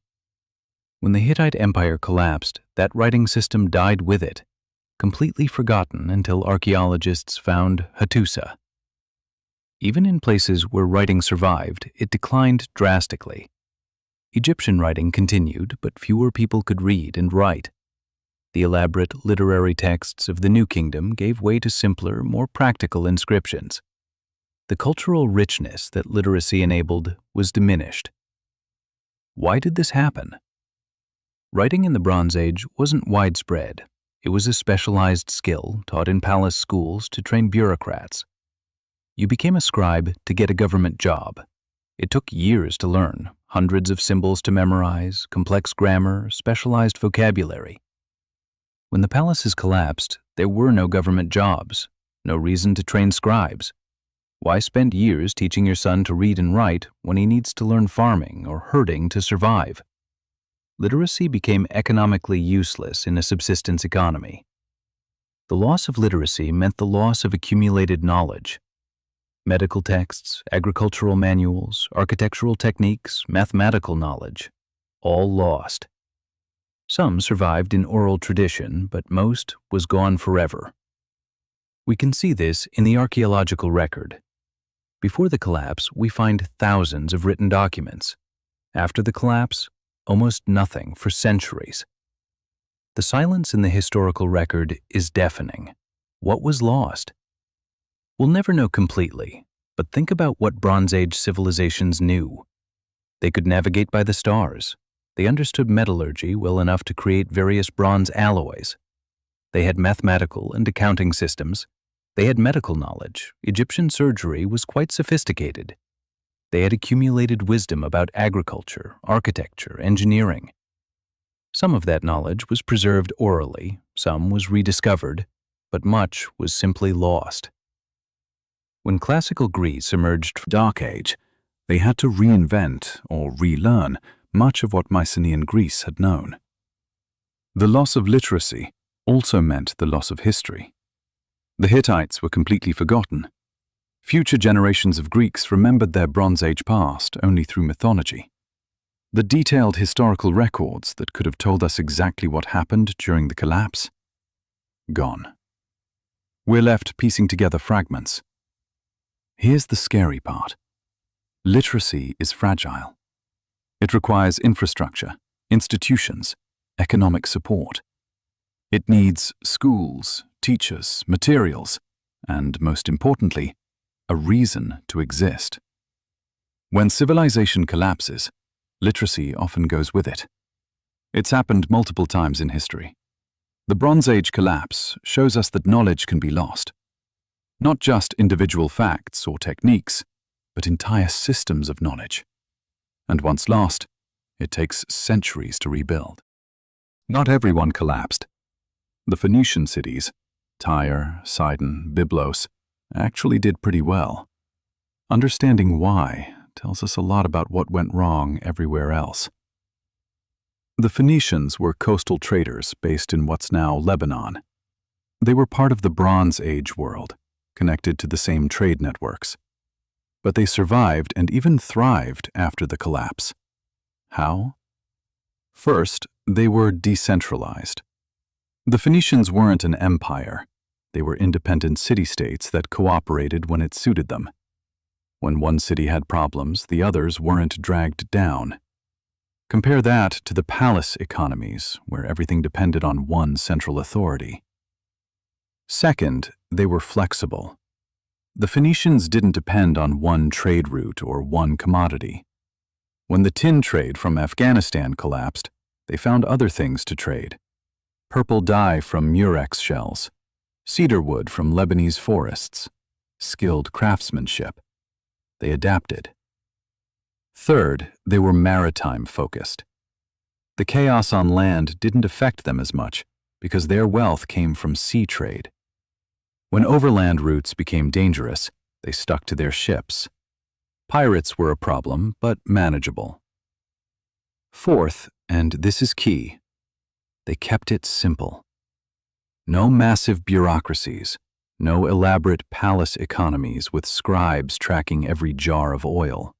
When the Hittite Empire collapsed, that writing system died with it, completely forgotten until archaeologists found Hattusa. Even in places where writing survived, it declined drastically. Egyptian writing continued, but fewer people could read and write. The elaborate literary texts of the New Kingdom gave way to simpler, more practical inscriptions. The cultural richness that literacy enabled was diminished. Why did this happen? Writing in the Bronze Age wasn't widespread. It was a specialized skill taught in palace schools to train bureaucrats. You became a scribe to get a government job. It took years to learn, hundreds of symbols to memorize, complex grammar, specialized vocabulary. When the palaces collapsed, there were no government jobs, no reason to train scribes. Why spend years teaching your son to read and write when he needs to learn farming or herding to survive? Literacy became economically useless in a subsistence economy. The loss of literacy meant the loss of accumulated knowledge. Medical texts, agricultural manuals, architectural techniques, mathematical knowledge, all lost. Some survived in oral tradition, but most was gone forever. We can see this in the archaeological record. Before the collapse, we find thousands of written documents. After the collapse, almost nothing for centuries. The silence in the historical record is deafening. What was lost? We'll never know completely, but think about what Bronze Age civilizations knew. They could navigate by the stars. They understood metallurgy well enough to create various bronze alloys. They had mathematical and accounting systems. They had medical knowledge. Egyptian surgery was quite sophisticated. They had accumulated wisdom about agriculture, architecture, engineering. Some of that knowledge was preserved orally, some was rediscovered, but much was simply lost. When classical Greece emerged from the Dark Age, they had to reinvent or relearn much of what Mycenaean Greece had known. The loss of literacy also meant the loss of history. The Hittites were completely forgotten. Future generations of Greeks remembered their Bronze Age past only through mythology. The detailed historical records that could have told us exactly what happened during the collapse? Gone. We're left piecing together fragments. Here's the scary part. Literacy is fragile. It requires infrastructure, institutions, economic support. It needs schools, teachers, materials, and, most importantly, a reason to exist. When civilization collapses, literacy often goes with it. It's happened multiple times in history. The Bronze Age collapse shows us that knowledge can be lost. Not just individual facts or techniques, but entire systems of knowledge. And once lost, it takes centuries to rebuild. Not everyone collapsed. The Phoenician cities, Tyre, Sidon, Byblos, actually did pretty well. Understanding why tells us a lot about what went wrong everywhere else. The Phoenicians were coastal traders based in what's now Lebanon. They were part of the Bronze Age world, connected to the same trade networks. But they survived and even thrived after the collapse. How? First, they were decentralized. The Phoenicians weren't an empire. They were independent city-states that cooperated when it suited them. When one city had problems, the others weren't dragged down. Compare that to the palace economies, where everything depended on one central authority. Second, they were flexible. The Phoenicians didn't depend on one trade route or one commodity. When the tin trade from Afghanistan collapsed, they found other things to trade. Purple dye from murex shells, cedar wood from Lebanese forests, skilled craftsmanship. They adapted. Third, they were maritime focused. The chaos on land didn't affect them as much because their wealth came from sea trade. When overland routes became dangerous, they stuck to their ships. Pirates were a problem, but manageable. Fourth, and this is key, they kept it simple. No massive bureaucracies, no elaborate palace economies with scribes tracking every jar of oil.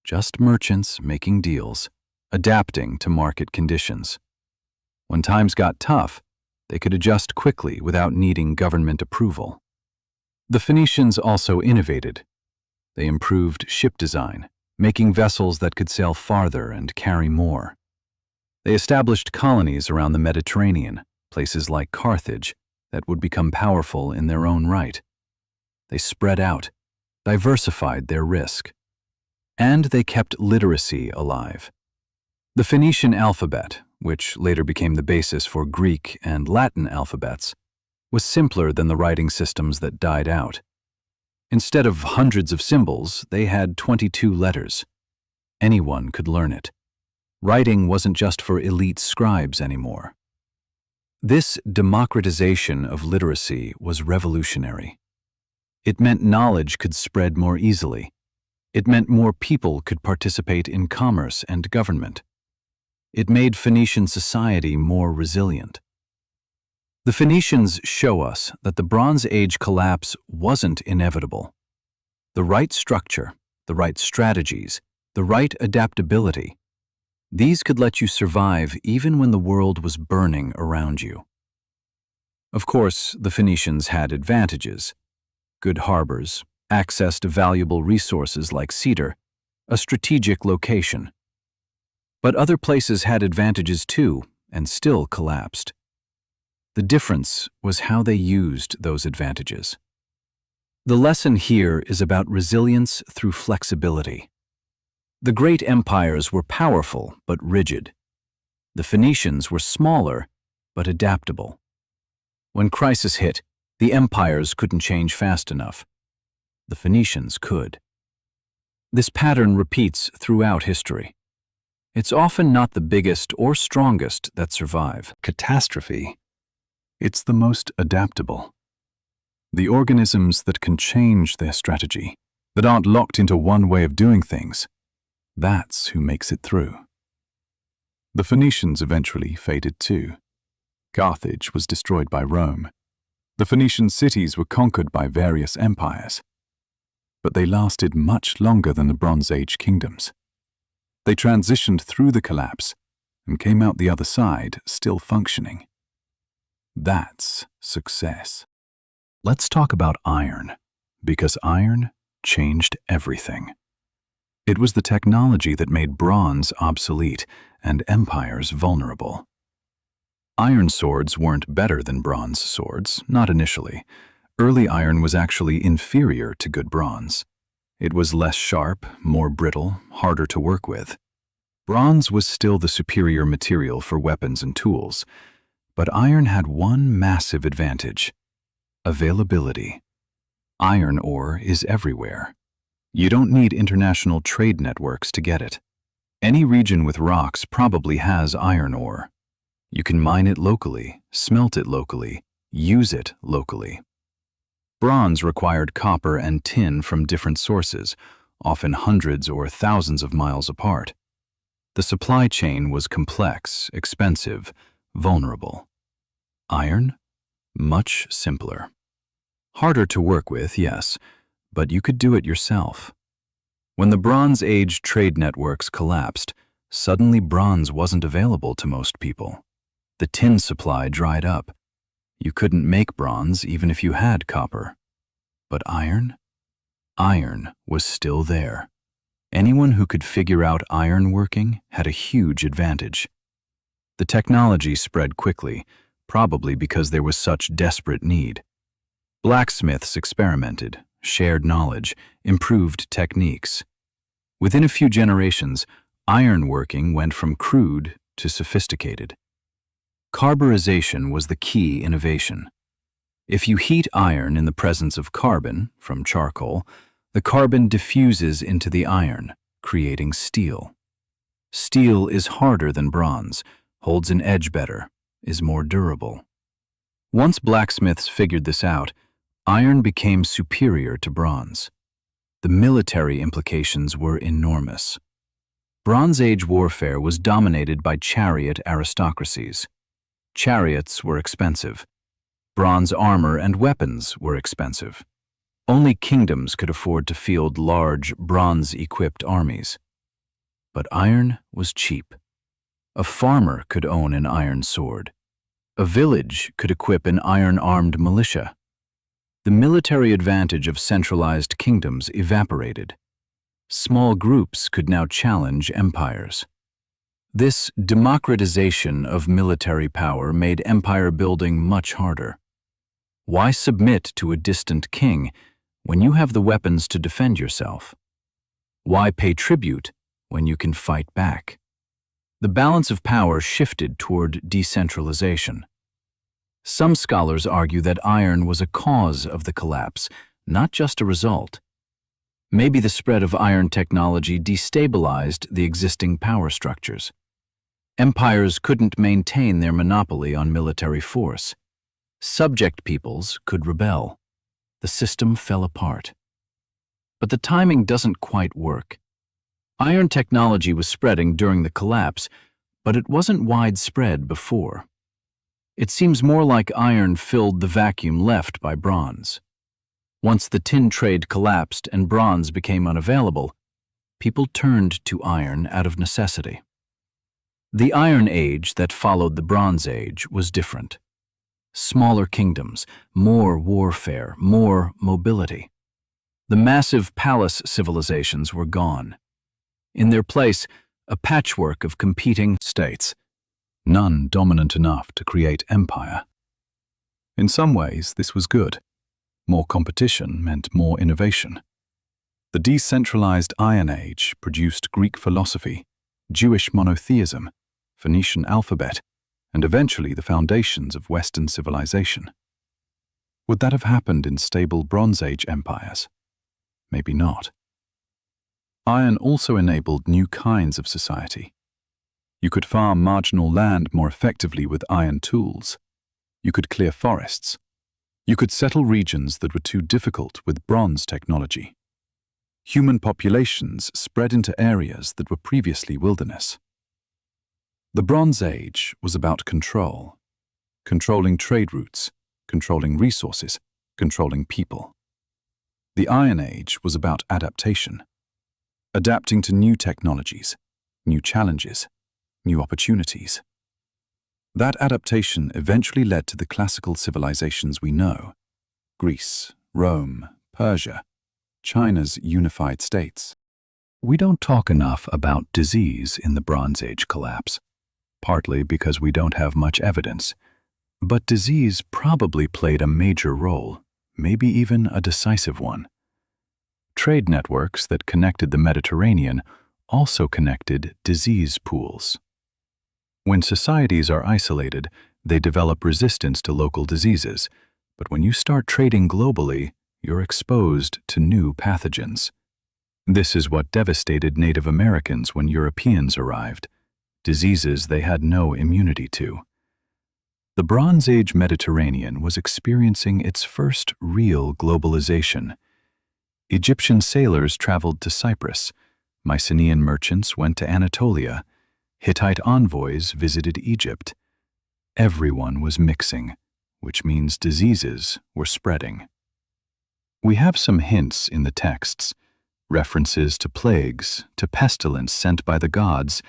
Just merchants making deals, adapting to market conditions. When times got tough, they could adjust quickly without needing government approval. The Phoenicians also innovated. They improved ship design, making vessels that could sail farther and carry more. They established colonies around the Mediterranean, places like Carthage, that would become powerful in their own right. They spread out, diversified their risk. And they kept literacy alive. The Phoenician alphabet, which later became the basis for Greek and Latin alphabets, was simpler than the writing systems that died out. Instead of hundreds of symbols, they had 22 letters. Anyone could learn it. Writing wasn't just for elite scribes anymore. This democratization of literacy was revolutionary. It meant knowledge could spread more easily. It meant more people could participate in commerce and government. It made Phoenician society more resilient. The Phoenicians show us that the Bronze Age collapse wasn't inevitable. The right structure, the right strategies, the right adaptability, these could let you survive even when the world was burning around you. Of course, the Phoenicians had advantages: good harbors, access to valuable resources like cedar, a strategic location. But other places had advantages too, and still collapsed. The difference was how they used those advantages. The lesson here is about resilience through flexibility. The great empires were powerful but rigid. The Phoenicians were smaller but adaptable. When crisis hit, the empires couldn't change fast enough. The Phoenicians could. This pattern repeats throughout history. It's often not the biggest or strongest that survive. Catastrophe. It's the most adaptable. The organisms that can change their strategy, that aren't locked into one way of doing things, that's who makes it through. The Phoenicians eventually faded too. Carthage was destroyed by Rome. The Phoenician cities were conquered by various empires. But they lasted much longer than the Bronze Age kingdoms. They transitioned through the collapse and came out the other side still functioning. That's success. Let's talk about iron, because iron changed everything. It was the technology that made bronze obsolete and empires vulnerable. Iron swords weren't better than bronze swords, not initially. Early iron was actually inferior to good bronze. It was less sharp, more brittle, harder to work with. Bronze was still the superior material for weapons and tools, but iron had one massive advantage: availability. Iron ore is everywhere. You don't need international trade networks to get it. Any region with rocks probably has iron ore. You can mine it locally, smelt it locally, use it locally. Bronze required copper and tin from different sources, often hundreds or thousands of miles apart. The supply chain was complex, expensive, vulnerable. Iron? Much simpler. Harder to work with, yes, but you could do it yourself. When the Bronze Age trade networks collapsed, suddenly bronze wasn't available to most people. The tin supply dried up. You couldn't make bronze even if you had copper. But iron? Iron was still there. Anyone who could figure out iron working had a huge advantage. The technology spread quickly, probably because there was such desperate need. Blacksmiths experimented, shared knowledge, improved techniques. Within a few generations, iron working went from crude to sophisticated. Carburization was the key innovation. If you heat iron in the presence of carbon, from charcoal, the carbon diffuses into the iron, creating steel. Steel is harder than bronze, holds an edge better, is more durable. Once blacksmiths figured this out, iron became superior to bronze. The military implications were enormous. Bronze Age warfare was dominated by chariot aristocracies. Chariots were expensive. Bronze armor and weapons were expensive. Only kingdoms could afford to field large, bronze-equipped armies. But iron was cheap. A farmer could own an iron sword. A village could equip an iron-armed militia. The military advantage of centralized kingdoms evaporated. Small groups could now challenge empires. This democratization of military power made empire building much harder. Why submit to a distant king when you have the weapons to defend yourself? Why pay tribute when you can fight back? The balance of power shifted toward decentralization. Some scholars argue that iron was a cause of the collapse, not just a result. Maybe the spread of iron technology destabilized the existing power structures. Empires couldn't maintain their monopoly on military force. Subject peoples could rebel. The system fell apart. But the timing doesn't quite work. Iron technology was spreading during the collapse, but it wasn't widespread before. It seems more like iron filled the vacuum left by bronze. Once the tin trade collapsed and bronze became unavailable, people turned to iron out of necessity. The Iron Age that followed the Bronze Age was different. Smaller kingdoms, more warfare, more mobility. The massive palace civilizations were gone. In their place, a patchwork of competing states, none dominant enough to create empire. In some ways, this was good. More competition meant more innovation. The decentralized Iron Age produced Greek philosophy, Jewish monotheism, Phoenician alphabet, and eventually the foundations of Western civilization. Would that have happened in stable Bronze Age empires? Maybe not. Iron also enabled new kinds of society. You could farm marginal land more effectively with iron tools. You could clear forests. You could settle regions that were too difficult with bronze technology. Human populations spread into areas that were previously wilderness. The Bronze Age was about control. Controlling trade routes, controlling resources, controlling people. The Iron Age was about adaptation. Adapting to new technologies, new challenges, new opportunities. That adaptation eventually led to the classical civilizations we know: Greece, Rome, Persia, China's unified states. We don't talk enough about disease in the Bronze Age collapse, partly because we don't have much evidence. But disease probably played a major role, maybe even a decisive one. Trade networks that connected the Mediterranean also connected disease pools. When societies are isolated, they develop resistance to local diseases, but when you start trading globally, you're exposed to new pathogens. This is what devastated Native Americans when Europeans arrived, diseases they had no immunity to. The Bronze Age Mediterranean was experiencing its first real globalization. Egyptian sailors traveled to Cyprus, Mycenaean merchants went to Anatolia, Hittite envoys visited Egypt. Everyone was mixing, which means diseases were spreading. We have some hints in the texts, references to plagues, to pestilence sent by the gods,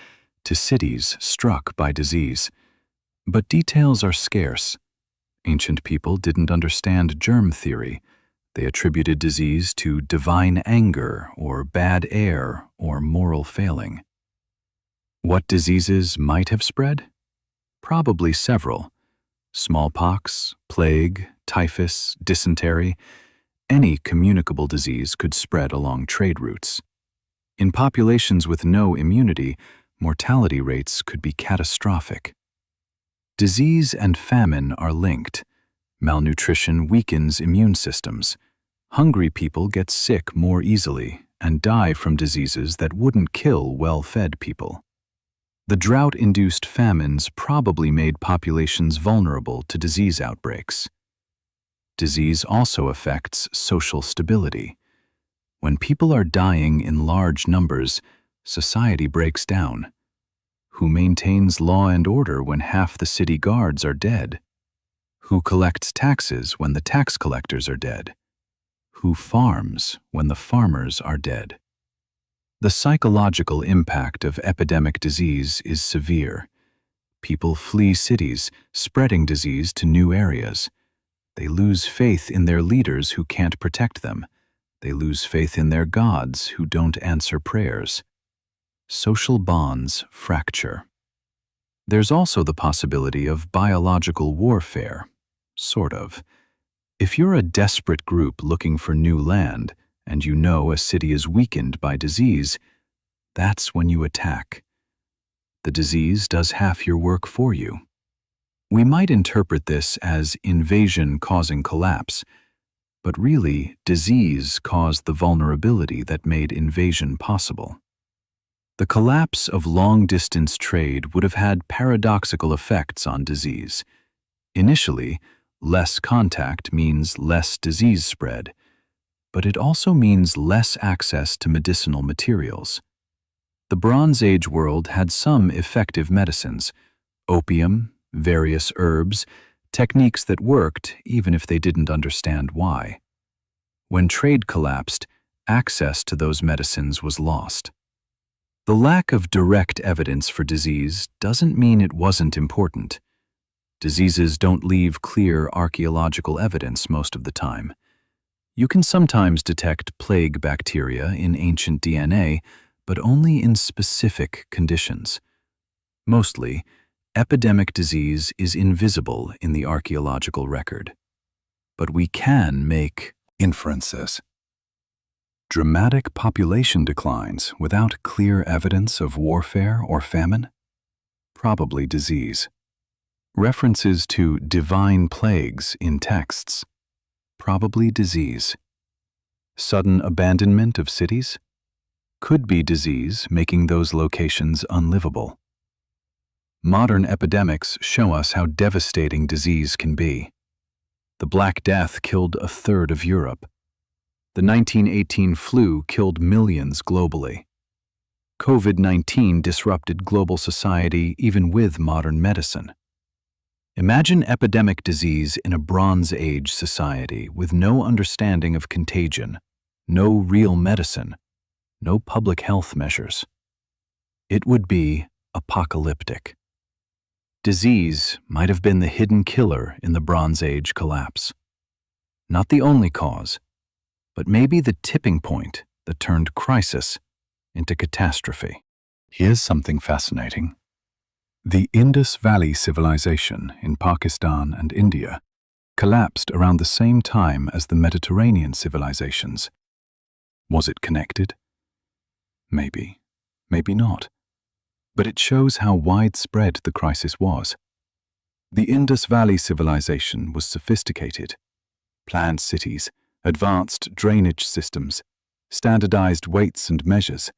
to cities struck by disease. But details are scarce. Ancient people didn't understand germ theory. They attributed disease to divine anger or bad air or moral failing. What diseases might have spread? Probably several. Smallpox, plague, typhus, dysentery. Any communicable disease could spread along trade routes. In populations with no immunity, mortality rates could be catastrophic. Disease and famine are linked. Malnutrition weakens immune systems. Hungry people get sick more easily and die from diseases that wouldn't kill well-fed people. The drought-induced famines probably made populations vulnerable to disease outbreaks. Disease also affects social stability. When people are dying in large numbers, society breaks down. Who maintains law and order when half the city guards are dead? Who collects taxes when the tax collectors are dead? Who farms when the farmers are dead? The psychological impact of epidemic disease is severe. People flee cities, spreading disease to new areas. They lose faith in their leaders who can't protect them. They lose faith in their gods who don't answer prayers. Social bonds fracture. There's also the possibility of biological warfare, sort of. If you're a desperate group looking for new land, and you know a city is weakened by disease, that's when you attack. The disease does half your work for you. We might interpret this as invasion causing collapse, but really, disease caused the vulnerability that made invasion possible. The collapse of long-distance trade would have had paradoxical effects on disease. Initially, less contact means less disease spread, but it also means less access to medicinal materials. The Bronze Age world had some effective medicines: opium, various herbs, techniques that worked even if they didn't understand why. When trade collapsed, access to those medicines was lost. The lack of direct evidence for disease doesn't mean it wasn't important. Diseases don't leave clear archaeological evidence most of the time. You can sometimes detect plague bacteria in ancient DNA, but only in specific conditions. Mostly, epidemic disease is invisible in the archaeological record. But we can make inferences. Dramatic population declines without clear evidence of warfare or famine? Probably disease. References to divine plagues in texts? Probably disease. Sudden abandonment of cities? Could be disease making those locations unlivable. Modern epidemics show us how devastating disease can be. The Black Death killed a third of Europe. The 1918 flu killed millions globally. COVID-19 disrupted global society even with modern medicine. Imagine epidemic disease in a Bronze Age society with no understanding of contagion, no real medicine, no public health measures. It would be apocalyptic. Disease might have been the hidden killer in the Bronze Age collapse. Not the only cause, but maybe the tipping point that turned crisis into catastrophe. Here's something fascinating. The Indus Valley civilization in Pakistan and India collapsed around the same time as the Mediterranean civilizations. Was it connected? Maybe, maybe not. But it shows how widespread the crisis was. The Indus Valley civilization was sophisticated. Planned cities, advanced drainage systems, standardized weights and measures,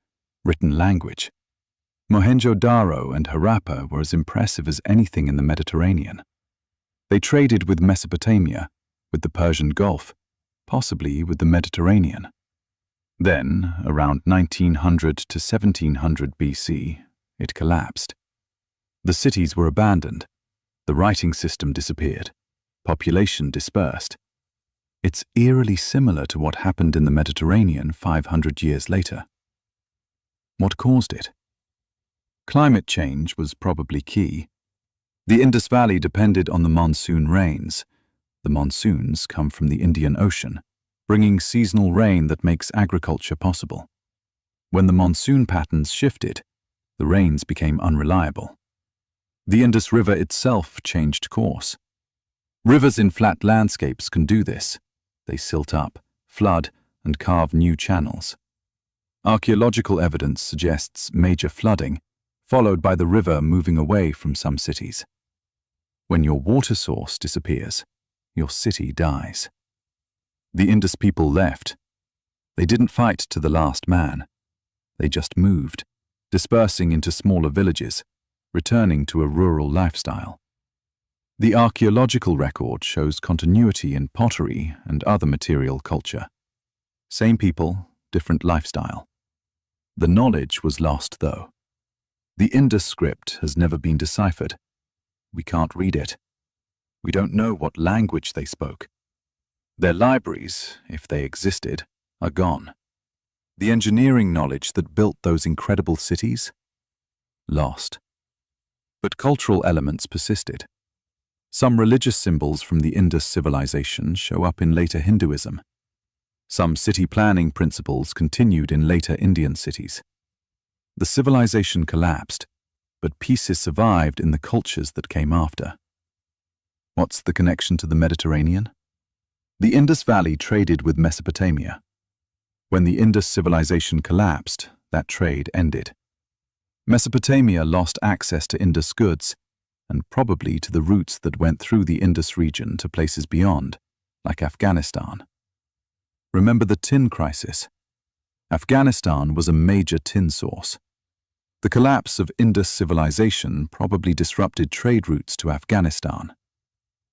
written language. Mohenjo-Daro and Harappa were as impressive as anything in the Mediterranean. They traded with Mesopotamia, with the Persian Gulf, possibly with the Mediterranean. Then, around 1900 to 1700 BC, it collapsed. The cities were abandoned. The writing system disappeared. Population dispersed. It's eerily similar to what happened in the Mediterranean 500 years later. What caused it? Climate change was probably key. The Indus Valley depended on the monsoon rains. The monsoons come from the Indian Ocean, bringing seasonal rain that makes agriculture possible. When the monsoon patterns shifted, the rains became unreliable. The Indus River itself changed course. Rivers in flat landscapes can do this. They silt up, flood, and carve new channels. Archaeological evidence suggests major flooding, followed by the river moving away from some cities. When your water source disappears, your city dies. The Indus people left. They didn't fight to the last man. They just moved, dispersing into smaller villages, returning to a rural lifestyle. The archaeological record shows continuity in pottery and other material culture. Same people, different lifestyle. The knowledge was lost, though. The Indus script has never been deciphered. We can't read it. We don't know what language they spoke. Their libraries, if they existed, are gone. The engineering knowledge that built those incredible cities? Lost. But cultural elements persisted. Some religious symbols from the Indus civilization show up in later Hinduism. Some city planning principles continued in later Indian cities. The civilization collapsed, but pieces survived in the cultures that came after. What's the connection to the Mediterranean? The Indus Valley traded with Mesopotamia. When the Indus civilization collapsed, that trade ended. Mesopotamia lost access to Indus goods, and probably to the routes that went through the Indus region to places beyond, like Afghanistan. Remember the tin crisis? Afghanistan was a major tin source. The collapse of Indus civilization probably disrupted trade routes to Afghanistan.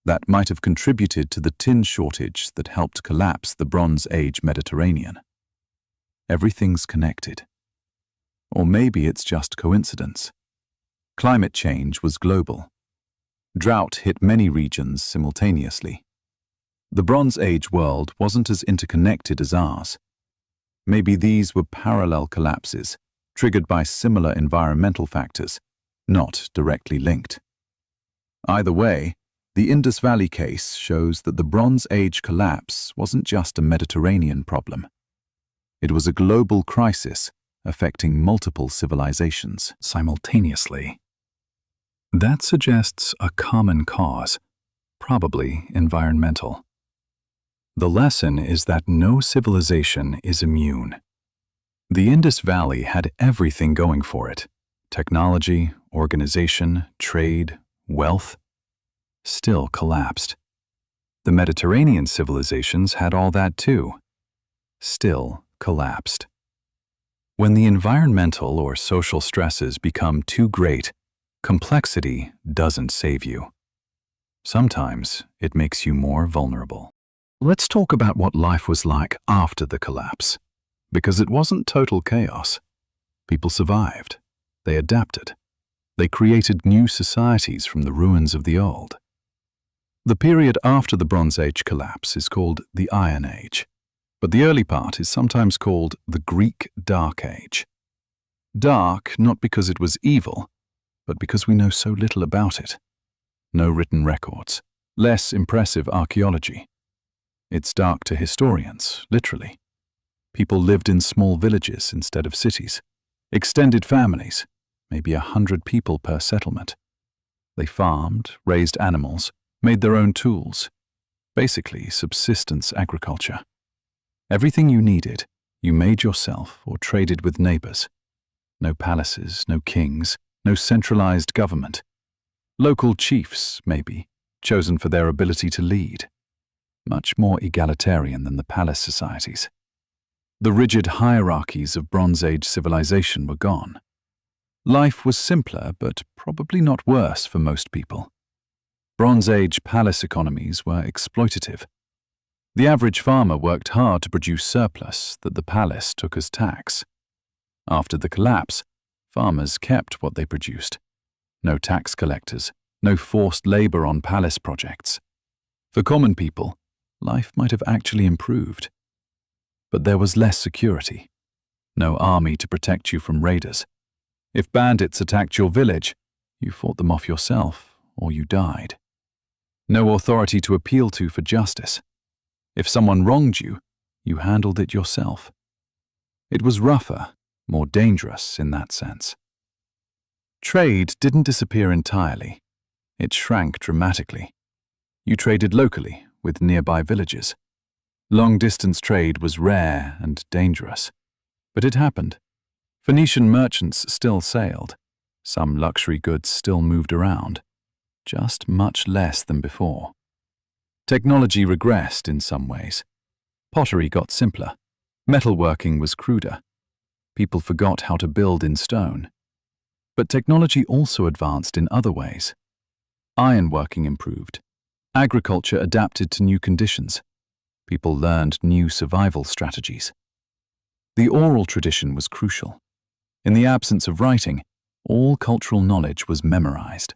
That might have contributed to the tin shortage that helped collapse the Bronze Age Mediterranean. Everything's connected. Or maybe it's just coincidence. Climate change was global. Drought hit many regions simultaneously. The Bronze Age world wasn't as interconnected as ours. Maybe these were parallel collapses, triggered by similar environmental factors, not directly linked. Either way, the Indus Valley case shows that the Bronze Age collapse wasn't just a Mediterranean problem. It was a global crisis affecting multiple civilizations simultaneously. That suggests a common cause, probably environmental. The lesson is that no civilization is immune. The Indus Valley had everything going for it: technology, organization, trade, wealth. Still collapsed. The Mediterranean civilizations had all that too. Still collapsed. When the environmental or social stresses become too great, complexity doesn't save you. Sometimes it makes you more vulnerable. Let's talk about what life was like after the collapse. Because it wasn't total chaos. People survived. They adapted. They created new societies from the ruins of the old. The period after the Bronze Age collapse is called the Iron Age, but the early part is sometimes called the Greek Dark Age. Dark not because it was evil, but because we know so little about it. No written records, less impressive archaeology. It's dark to historians, literally. People lived in small villages instead of cities. Extended families, maybe 100 people per settlement. They farmed, raised animals, made their own tools. Basically, subsistence agriculture. Everything you needed, you made yourself or traded with neighbors. No palaces, no kings, no centralized government. Local chiefs, maybe, chosen for their ability to lead. Much more egalitarian than the palace societies. The rigid hierarchies of Bronze Age civilization were gone. Life was simpler, but probably not worse for most people. Bronze Age palace economies were exploitative. The average farmer worked hard to produce surplus that the palace took as tax. After the collapse, farmers kept what they produced. No tax collectors, no forced labor on palace projects. For common people, life might have actually improved. But there was less security. No army to protect you from raiders. If bandits attacked your village, you fought them off yourself, or you died. No authority to appeal to for justice. If someone wronged you, you handled it yourself. It was rougher, more dangerous in that sense. Trade didn't disappear entirely. It shrank dramatically. You traded locally with nearby villages. Long-distance trade was rare and dangerous. But it happened. Phoenician merchants still sailed. Some luxury goods still moved around. Just much less than before. Technology regressed in some ways. Pottery got simpler. Metalworking was cruder. People forgot how to build in stone. But technology also advanced in other ways. Ironworking improved. Agriculture adapted to new conditions. People learned new survival strategies. The oral tradition was crucial. In the absence of writing, all cultural knowledge was memorized.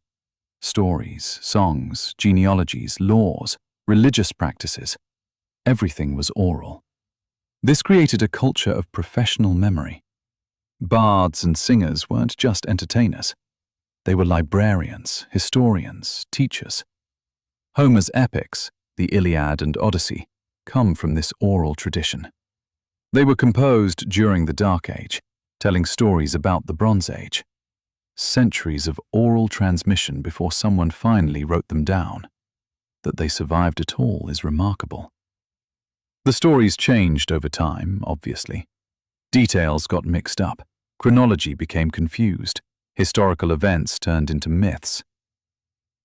Stories, songs, genealogies, laws, religious practices. Everything was oral. This created a culture of professional memory. Bards and singers weren't just entertainers. They were librarians, historians, teachers. Homer's epics, the Iliad and Odyssey, come from this oral tradition. They were composed during the Dark Age, telling stories about the Bronze Age. Centuries of oral transmission before someone finally wrote them down. That they survived at all is remarkable. The stories changed over time, obviously. Details got mixed up. Chronology became confused. Historical events turned into myths.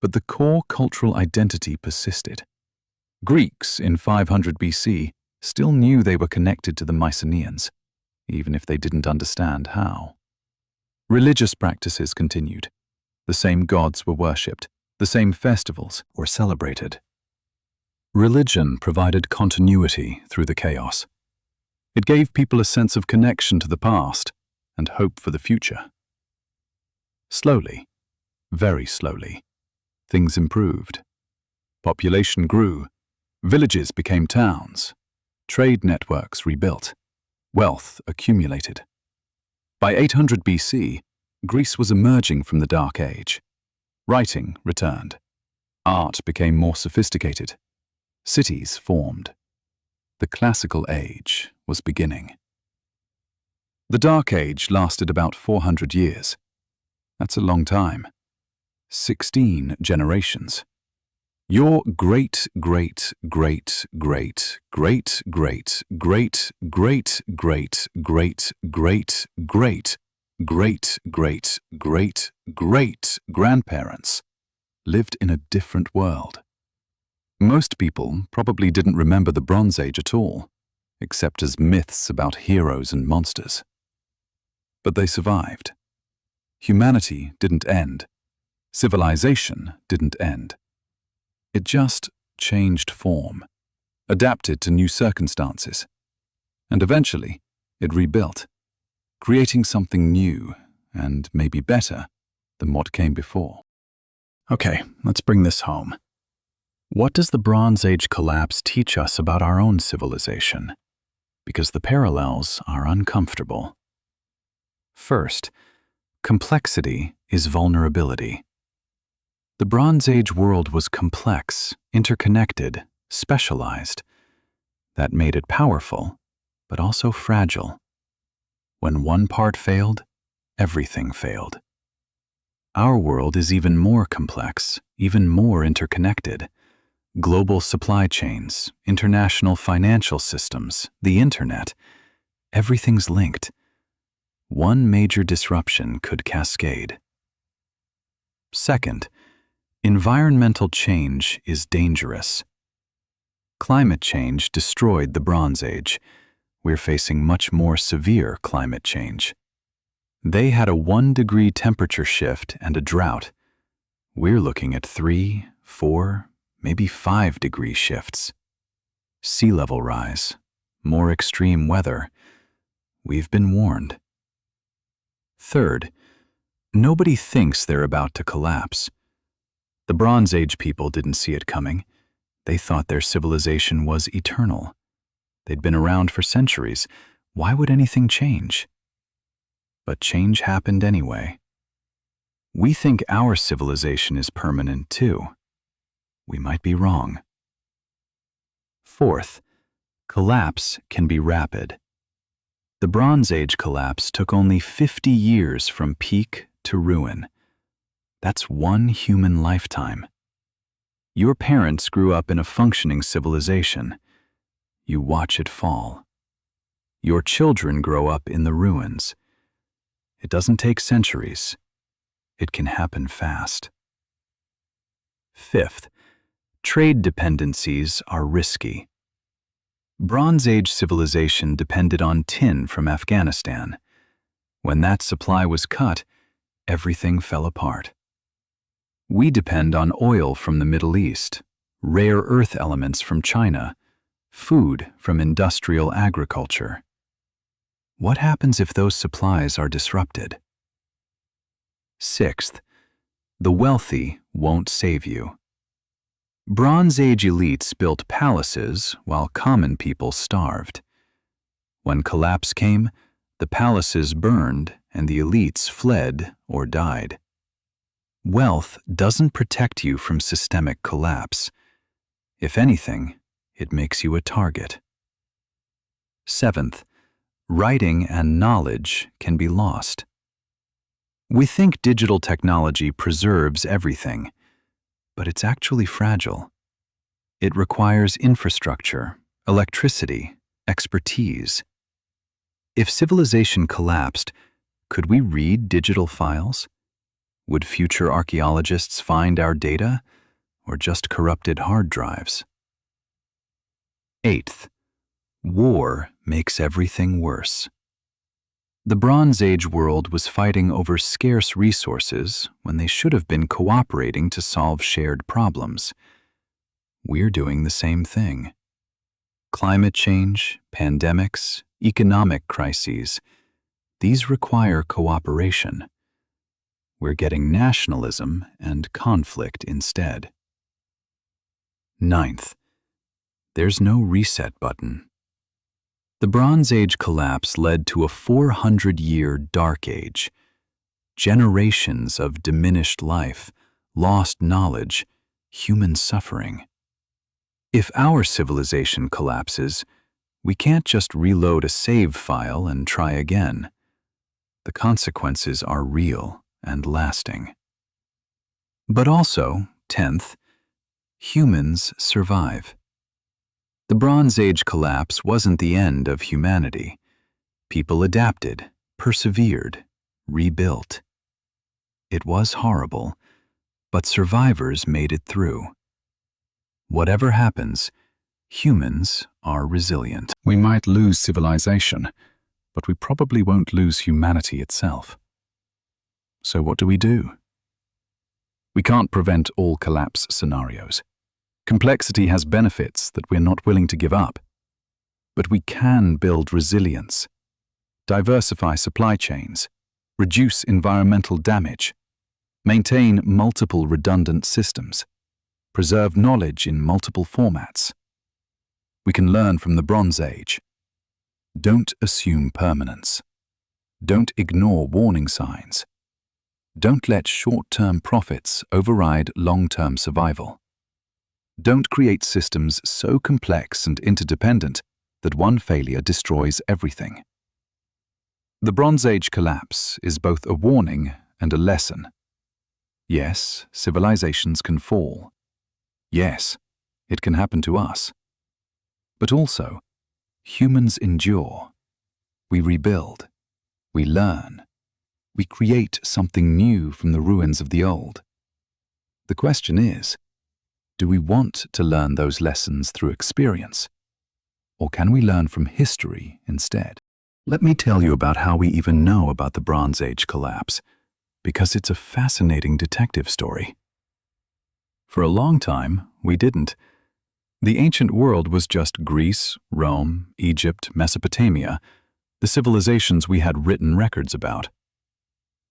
But the core cultural identity persisted. Greeks in 500 BC still knew they were connected to the Mycenaeans, even if they didn't understand how. Religious practices continued. The same gods were worshipped. The same festivals were celebrated. Religion provided continuity through the chaos. It gave people a sense of connection to the past and hope for the future. Slowly, very slowly, things improved. Population grew. Villages became towns. Trade networks rebuilt. Wealth accumulated. By 800 BC, Greece was emerging from the Dark Age. Writing returned. Art became more sophisticated. Cities formed. The Classical Age was beginning. The Dark Age lasted about 400 years. That's a long time. 16 generations. Your great-great-great-great-great-great-great-great-great-great-great-grandparents lived in a different world. Most people probably didn't remember the Bronze Age at all, except as myths about heroes and monsters. But they survived. Humanity didn't end. Civilization didn't end. It just changed form, adapted to new circumstances, and eventually it rebuilt, creating something new and maybe better than what came before. Okay, let's bring this home. What does the Bronze Age collapse teach us about our own civilization? Because the parallels are uncomfortable. First, complexity is vulnerability. The Bronze Age world was complex, interconnected, specialized. That made it powerful, but also fragile. When one part failed, everything failed. Our world is even more complex, even more interconnected. Global supply chains, international financial systems, the internet, everything's linked. One major disruption could cascade. Second, environmental change is dangerous. Climate change destroyed the Bronze Age. We're facing much more severe climate change. They had a 1-degree temperature shift and a drought. We're looking at 3, 4, maybe 5-degree shifts. Sea level rise, more extreme weather. We've been warned. Third, nobody thinks they're about to collapse. The Bronze Age people didn't see it coming. They thought their civilization was eternal. They'd been around for centuries. Why would anything change? But change happened anyway. We think our civilization is permanent too. We might be wrong. Fourth, collapse can be rapid. The Bronze Age collapse took only 50 years from peak to ruin. That's one human lifetime. Your parents grew up in a functioning civilization. You watch it fall. Your children grow up in the ruins. It doesn't take centuries. It can happen fast. Fifth, trade dependencies are risky. Bronze Age civilization depended on tin from Afghanistan. When that supply was cut, everything fell apart. We depend on oil from the Middle East, rare earth elements from China, food from industrial agriculture. What happens if those supplies are disrupted? Sixth, the wealthy won't save you. Bronze Age elites built palaces while common people starved. When collapse came, the palaces burned and the elites fled or died. Wealth doesn't protect you from systemic collapse. If anything, it makes you a target. Seventh, writing and knowledge can be lost. We think digital technology preserves everything, but it's actually fragile. It requires infrastructure, electricity, expertise. If civilization collapsed, could we read digital files? Would future archaeologists find our data, or just corrupted hard drives? Eighth, war makes everything worse. The Bronze Age world was fighting over scarce resources when they should have been cooperating to solve shared problems. We're doing the same thing. Climate change, pandemics, economic crises, these require cooperation. We're getting nationalism and conflict instead. Ninth, there's no reset button. The Bronze Age collapse led to a 400-year dark age. Generations of diminished life, lost knowledge, human suffering. If our civilization collapses, we can't just reload a save file and try again. The consequences are real and lasting. But also, 10th, humans survive. The Bronze Age collapse wasn't the end of humanity. People adapted, persevered, rebuilt. It was horrible, but survivors made it through. Whatever happens, humans are resilient. We might lose civilization, but we probably won't lose humanity itself. So what do? We can't prevent all collapse scenarios. Complexity has benefits that we're not willing to give up. But we can build resilience, diversify supply chains, reduce environmental damage, maintain multiple redundant systems, preserve knowledge in multiple formats. We can learn from the Bronze Age. Don't assume permanence. Don't ignore warning signs. Don't let short-term profits override long-term survival. Don't create systems so complex and interdependent that one failure destroys everything. The Bronze Age collapse is both a warning and a lesson. Yes, civilizations can fall. Yes, it can happen to us. But also, humans endure. We rebuild. We learn. We create something new from the ruins of the old. The question is, do we want to learn those lessons through experience? Or can we learn from history instead? Let me tell you about how we even know about the Bronze Age collapse, because it's a fascinating detective story. For a long time, we didn't. The ancient world was just Greece, Rome, Egypt, Mesopotamia, the civilizations we had written records about.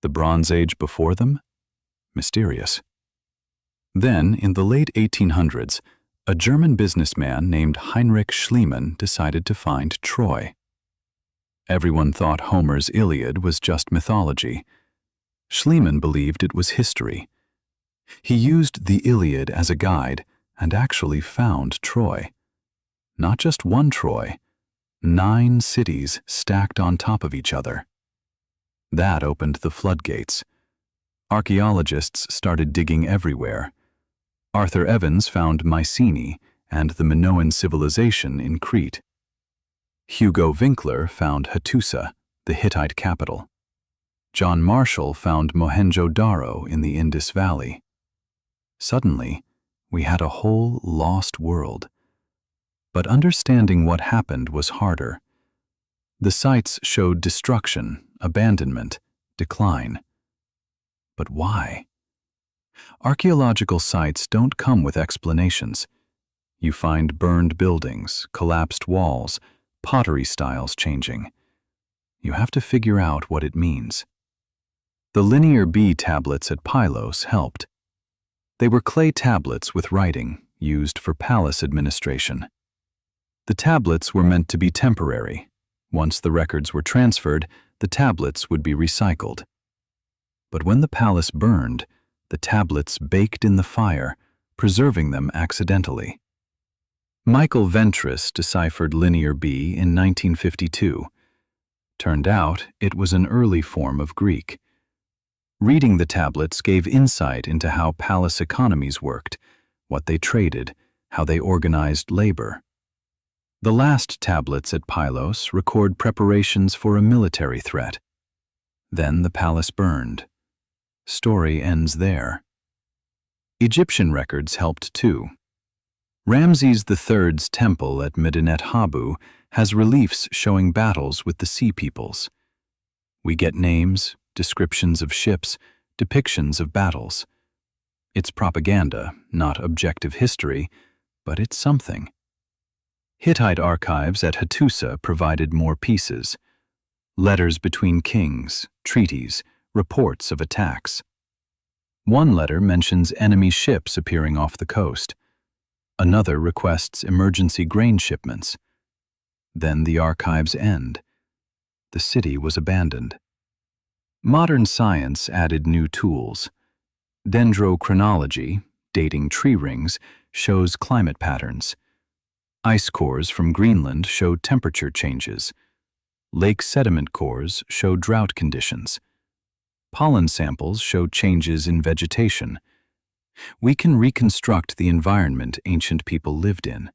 The Bronze Age before them? Mysterious. Then, in the late 1800s, a German businessman named Heinrich Schliemann decided to find Troy. Everyone thought Homer's Iliad was just mythology. Schliemann believed it was history. He used the Iliad as a guide and actually found Troy. Not just one Troy, 9 cities stacked on top of each other. That opened the floodgates. Archaeologists started digging everywhere. Arthur Evans found Mycenae and the Minoan civilization in Crete. Hugo Winkler found Hattusa, the Hittite capital. John Marshall found Mohenjo-Daro in the Indus Valley. Suddenly, we had a whole lost world. But understanding what happened was harder. The sites showed destruction, abandonment, decline. But why? Archaeological sites don't come with explanations. You find burned buildings, collapsed walls, pottery styles changing. You have to figure out what it means. The Linear B tablets at Pylos helped. They were clay tablets with writing, used for palace administration. The tablets were meant to be temporary. Once the records were transferred, the tablets would be recycled. But when the palace burned, the tablets baked in the fire, preserving them accidentally. Michael Ventris deciphered Linear B in 1952. Turned out it was an early form of Greek. Reading the tablets gave insight into how palace economies worked, what they traded, how they organized labor. The last tablets at Pylos record preparations for a military threat. Then the palace burned. Story ends there. Egyptian records helped too. Ramses III's temple at Medinet Habu has reliefs showing battles with the Sea Peoples. We get names, descriptions of ships, depictions of battles. It's propaganda, not objective history, but it's something. Hittite archives at Hattusa provided more pieces. Letters between kings, treaties, reports of attacks. One letter mentions enemy ships appearing off the coast. Another requests emergency grain shipments. Then the archives end. The city was abandoned. Modern science added new tools. Dendrochronology, dating tree rings, shows climate patterns. Ice cores from Greenland showed temperature changes. Lake sediment cores show drought conditions. Pollen samples show changes in vegetation. We can reconstruct the environment ancient people lived in.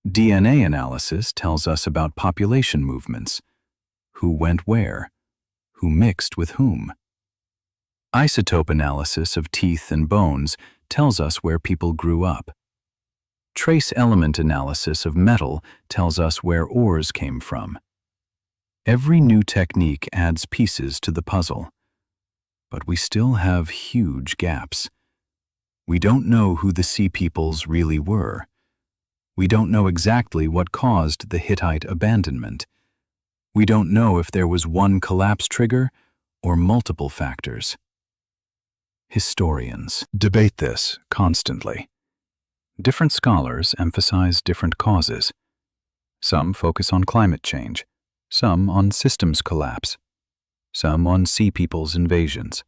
DNA analysis tells us about population movements. Who went where? Who mixed with whom? Isotope analysis of teeth and bones tells us where people grew up. Trace element analysis of metal tells us where ores came from. Every new technique adds pieces to the puzzle. But we still have huge gaps. We don't know who the Sea Peoples really were. We don't know exactly what caused the Hittite abandonment. We don't know if there was one collapse trigger or multiple factors. Historians debate this constantly. Different scholars emphasize different causes. Some focus on climate change, some on systems collapse, some on Sea Peoples invasions,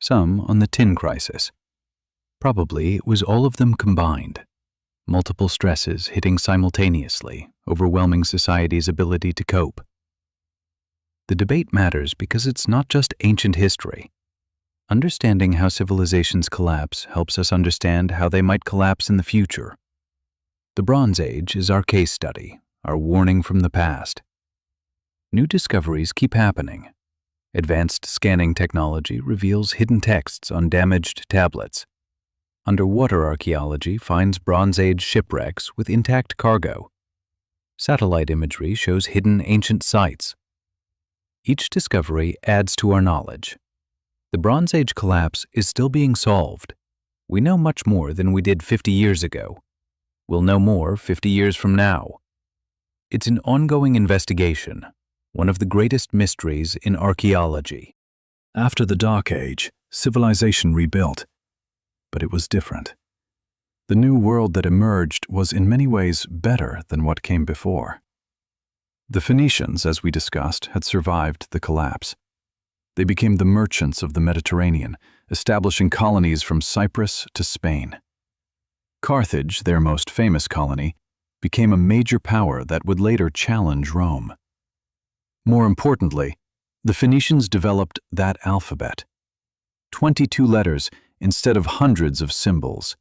some on the tin crisis. Probably it was all of them combined. Multiple stresses hitting simultaneously, overwhelming society's ability to cope. The debate matters because it's not just ancient history. Understanding how civilizations collapse helps us understand how they might collapse in the future. The Bronze Age is our case study, our warning from the past. New discoveries keep happening. Advanced scanning technology reveals hidden texts on damaged tablets. Underwater archaeology finds Bronze Age shipwrecks with intact cargo. Satellite imagery shows hidden ancient sites. Each discovery adds to our knowledge. The Bronze Age collapse is still being solved. We know much more than we did 50 years ago. We'll know more 50 years from now. It's an ongoing investigation, one of the greatest mysteries in archaeology. After the Dark Age, civilization rebuilt. But it was different. The new world that emerged was in many ways better than what came before. The Phoenicians, as we discussed, had survived the collapse. They became the merchants of the Mediterranean, establishing colonies from Cyprus to Spain. Carthage, their most famous colony, became a major power that would later challenge Rome. More importantly, the Phoenicians developed that alphabet. 22 letters instead of hundreds of symbols.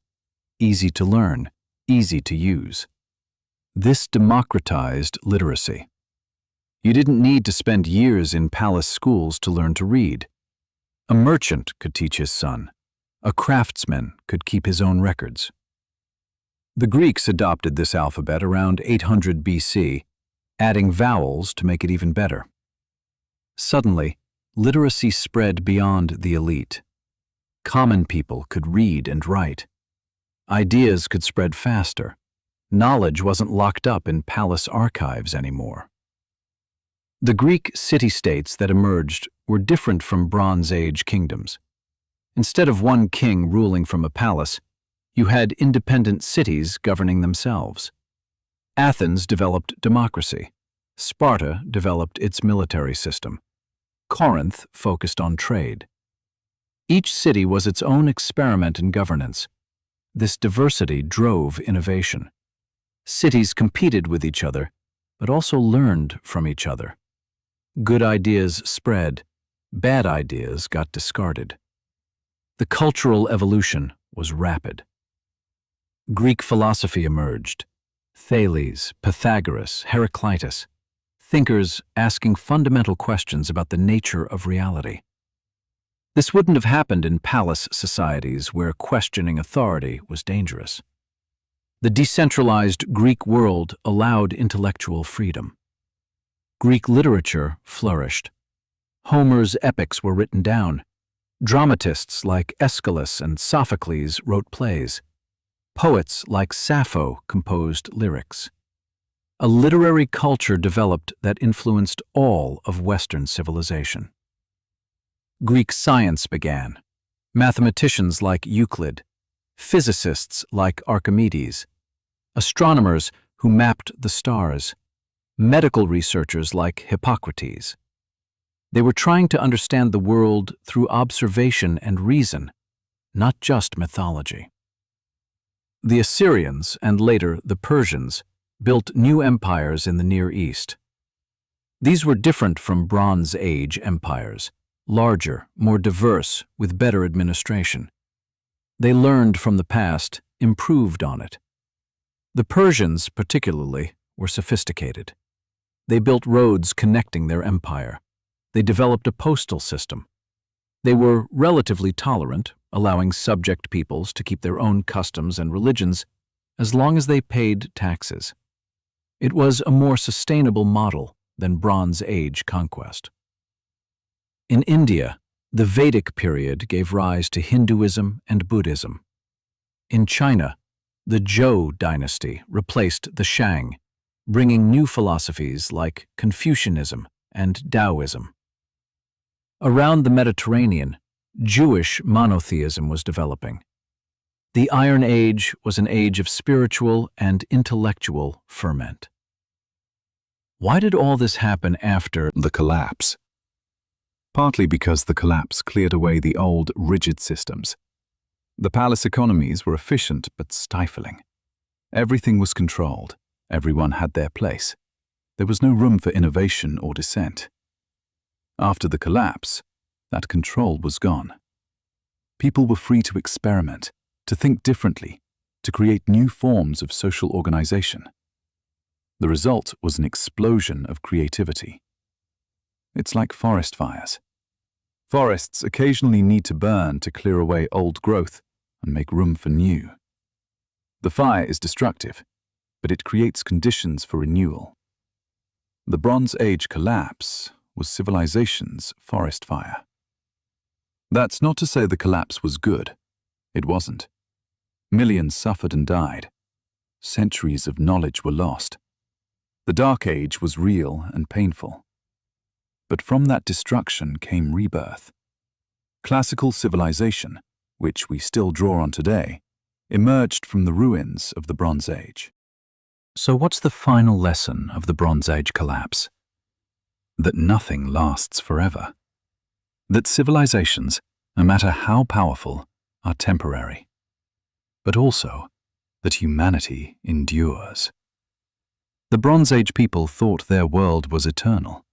Easy to learn, easy to use. This democratized literacy. You didn't need to spend years in palace schools to learn to read. A merchant could teach his son. A craftsman could keep his own records. The Greeks adopted this alphabet around 800 BC, adding vowels to make it even better. Suddenly, literacy spread beyond the elite. Common people could read and write. Ideas could spread faster. Knowledge wasn't locked up in palace archives anymore. The Greek city-states that emerged were different from Bronze Age kingdoms. Instead of one king ruling from a palace, you had independent cities governing themselves. Athens developed democracy. Sparta developed its military system. Corinth focused on trade. Each city was its own experiment in governance. This diversity drove innovation. Cities competed with each other, but also learned from each other. Good ideas spread, bad ideas got discarded. The cultural evolution was rapid. Greek philosophy emerged. Thales, Pythagoras, Heraclitus, thinkers asking fundamental questions about the nature of reality. This wouldn't have happened in palace societies where questioning authority was dangerous. The decentralized Greek world allowed intellectual freedom. Greek literature flourished. Homer's epics were written down. Dramatists like Aeschylus and Sophocles wrote plays. Poets like Sappho composed lyrics. A literary culture developed that influenced all of Western civilization. Greek science began. Mathematicians like Euclid, physicists like Archimedes, astronomers who mapped the stars, medical researchers like Hippocrates. They were trying to understand the world through observation and reason, not just mythology. The Assyrians, and later the Persians, built new empires in the Near East. These were different from Bronze Age empires, larger, more diverse, with better administration. They learned from the past, improved on it. The Persians, particularly, were sophisticated. They built roads connecting their empire. They developed a postal system. They were relatively tolerant, allowing subject peoples to keep their own customs and religions as long as they paid taxes. It was a more sustainable model than Bronze Age conquest. In India, the Vedic period gave rise to Hinduism and Buddhism. In China, the Zhou dynasty replaced the Shang, bringing new philosophies like Confucianism and Taoism. Around the Mediterranean, Jewish monotheism was developing. The Iron Age was an age of spiritual and intellectual ferment. Why did all this happen after The collapse? Partly because the collapse cleared away the old, rigid systems. The palace economies were efficient but stifling. Everything was controlled. Everyone had their place. There was no room for innovation or dissent. After the collapse, that control was gone. People were free to experiment, to think differently, to create new forms of social organization. The result was an explosion of creativity. It's like forest fires. Forests occasionally need to burn to clear away old growth and make room for new. The fire is destructive, but it creates conditions for renewal. The Bronze Age collapse was civilization's forest fire. That's not to say the collapse was good. It wasn't. Millions suffered and died. Centuries of knowledge were lost. The Dark Age was real and painful. But from that destruction came rebirth. Classical civilization, which we still draw on today, emerged from the ruins of the Bronze Age. So what's the final lesson of the Bronze Age collapse? That nothing lasts forever. That civilizations, no matter how powerful, are temporary. But also that humanity endures. The Bronze Age people thought their world was eternal.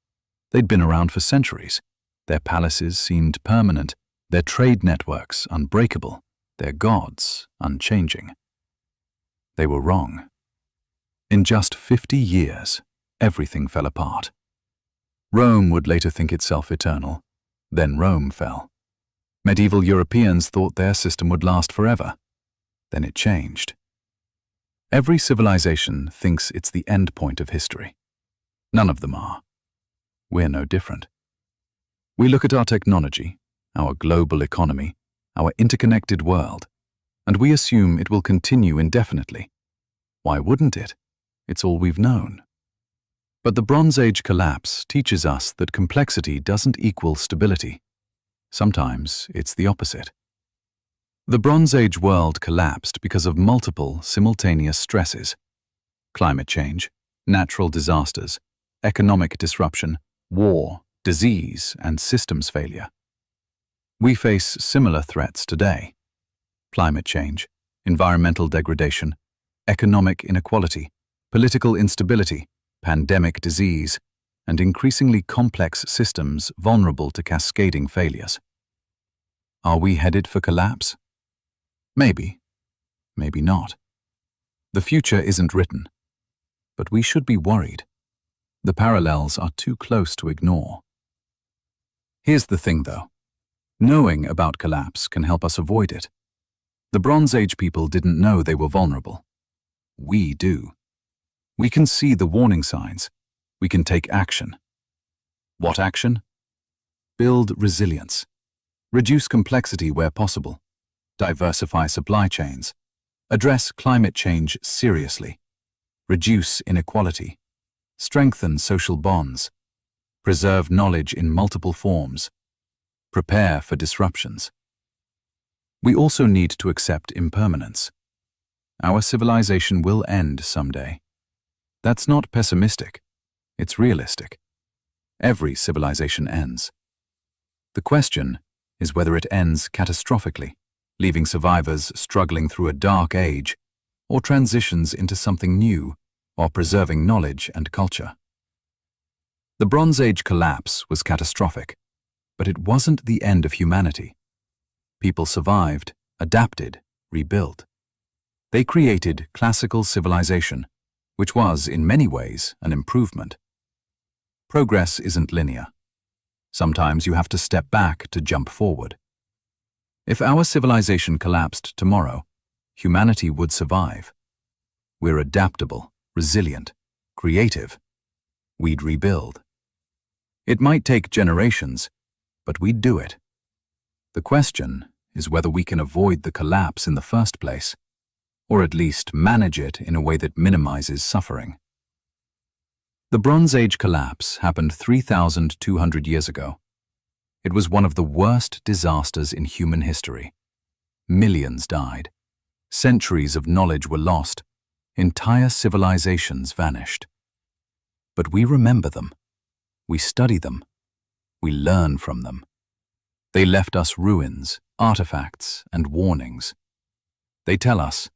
They'd been around for centuries. Their palaces seemed permanent, their trade networks unbreakable, their gods unchanging. They were wrong. In just 50 years, everything fell apart. Rome would later think itself eternal. Then Rome fell. Medieval Europeans thought their system would last forever. Then it changed. Every civilization thinks it's the end point of history. None of them are. We're no different. We look at our technology, our global economy, our interconnected world, and we assume it will continue indefinitely. Why wouldn't it? It's all we've known. But the Bronze Age collapse teaches us that complexity doesn't equal stability. Sometimes it's the opposite. The Bronze Age world collapsed because of multiple simultaneous stresses: climate change, natural disasters, economic disruption, war, disease, and systems failure. We face similar threats today: climate change, environmental degradation, economic inequality, political instability, pandemic disease, and increasingly complex systems vulnerable to cascading failures. Are we headed for collapse? Maybe. Maybe not. The future isn't written. But we should be worried. The parallels are too close to ignore. Here's the thing, though. Knowing about collapse can help us avoid it. The Bronze Age people didn't know they were vulnerable. We do. We can see the warning signs. We can take action. What action? Build resilience. Reduce complexity where possible. Diversify supply chains. Address climate change seriously. Reduce inequality. Strengthen social bonds. Preserve knowledge in multiple forms. Prepare for disruptions. We also need to accept impermanence. Our civilization will end someday. That's not pessimistic. It's realistic. Every civilization ends. The question is whether it ends catastrophically, leaving survivors struggling through a dark age, or transitions into something new, while preserving knowledge and culture. The Bronze Age collapse was catastrophic, but it wasn't the end of humanity. People survived, adapted, rebuilt. They created classical civilization, which was, in many ways, an improvement. Progress isn't linear. Sometimes you have to step back to jump forward. If our civilization collapsed tomorrow, humanity would survive. We're adaptable, resilient, creative. We'd rebuild. It might take generations, but we'd do it. The question is whether we can avoid the collapse in the first place, or at least manage it in a way that minimizes suffering. The Bronze Age collapse happened 3,200 years ago. It was one of the worst disasters in human history. Millions died. Centuries of knowledge were lost. Entire civilizations vanished. But we remember them. We study them. We learn from them. They left us ruins, artifacts, and warnings. They tell us,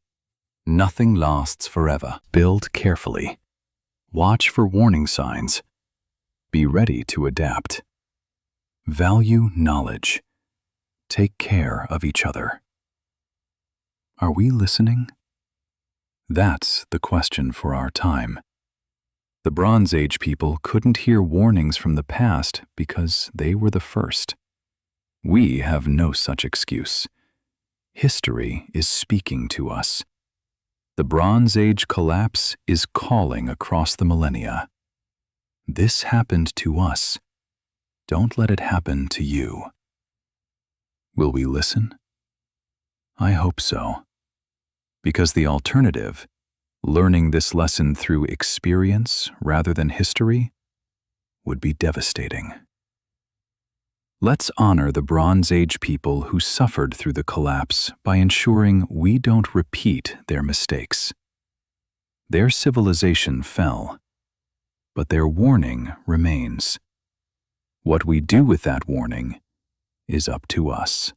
nothing lasts forever. Build carefully. Watch for warning signs. Be ready to adapt. Value knowledge. Take care of each other. Are we listening? That's the question for our time. The Bronze Age people couldn't hear warnings from the past because they were the first. We have no such excuse. History is speaking to us. The Bronze Age collapse is calling across the millennia. This happened to us. Don't let it happen to you. Will we listen? I hope so. Because the alternative, learning this lesson through experience rather than history, would be devastating. Let's honor the Bronze Age people who suffered through the collapse by ensuring we don't repeat their mistakes. Their civilization fell, but their warning remains. What we do with that warning is up to us.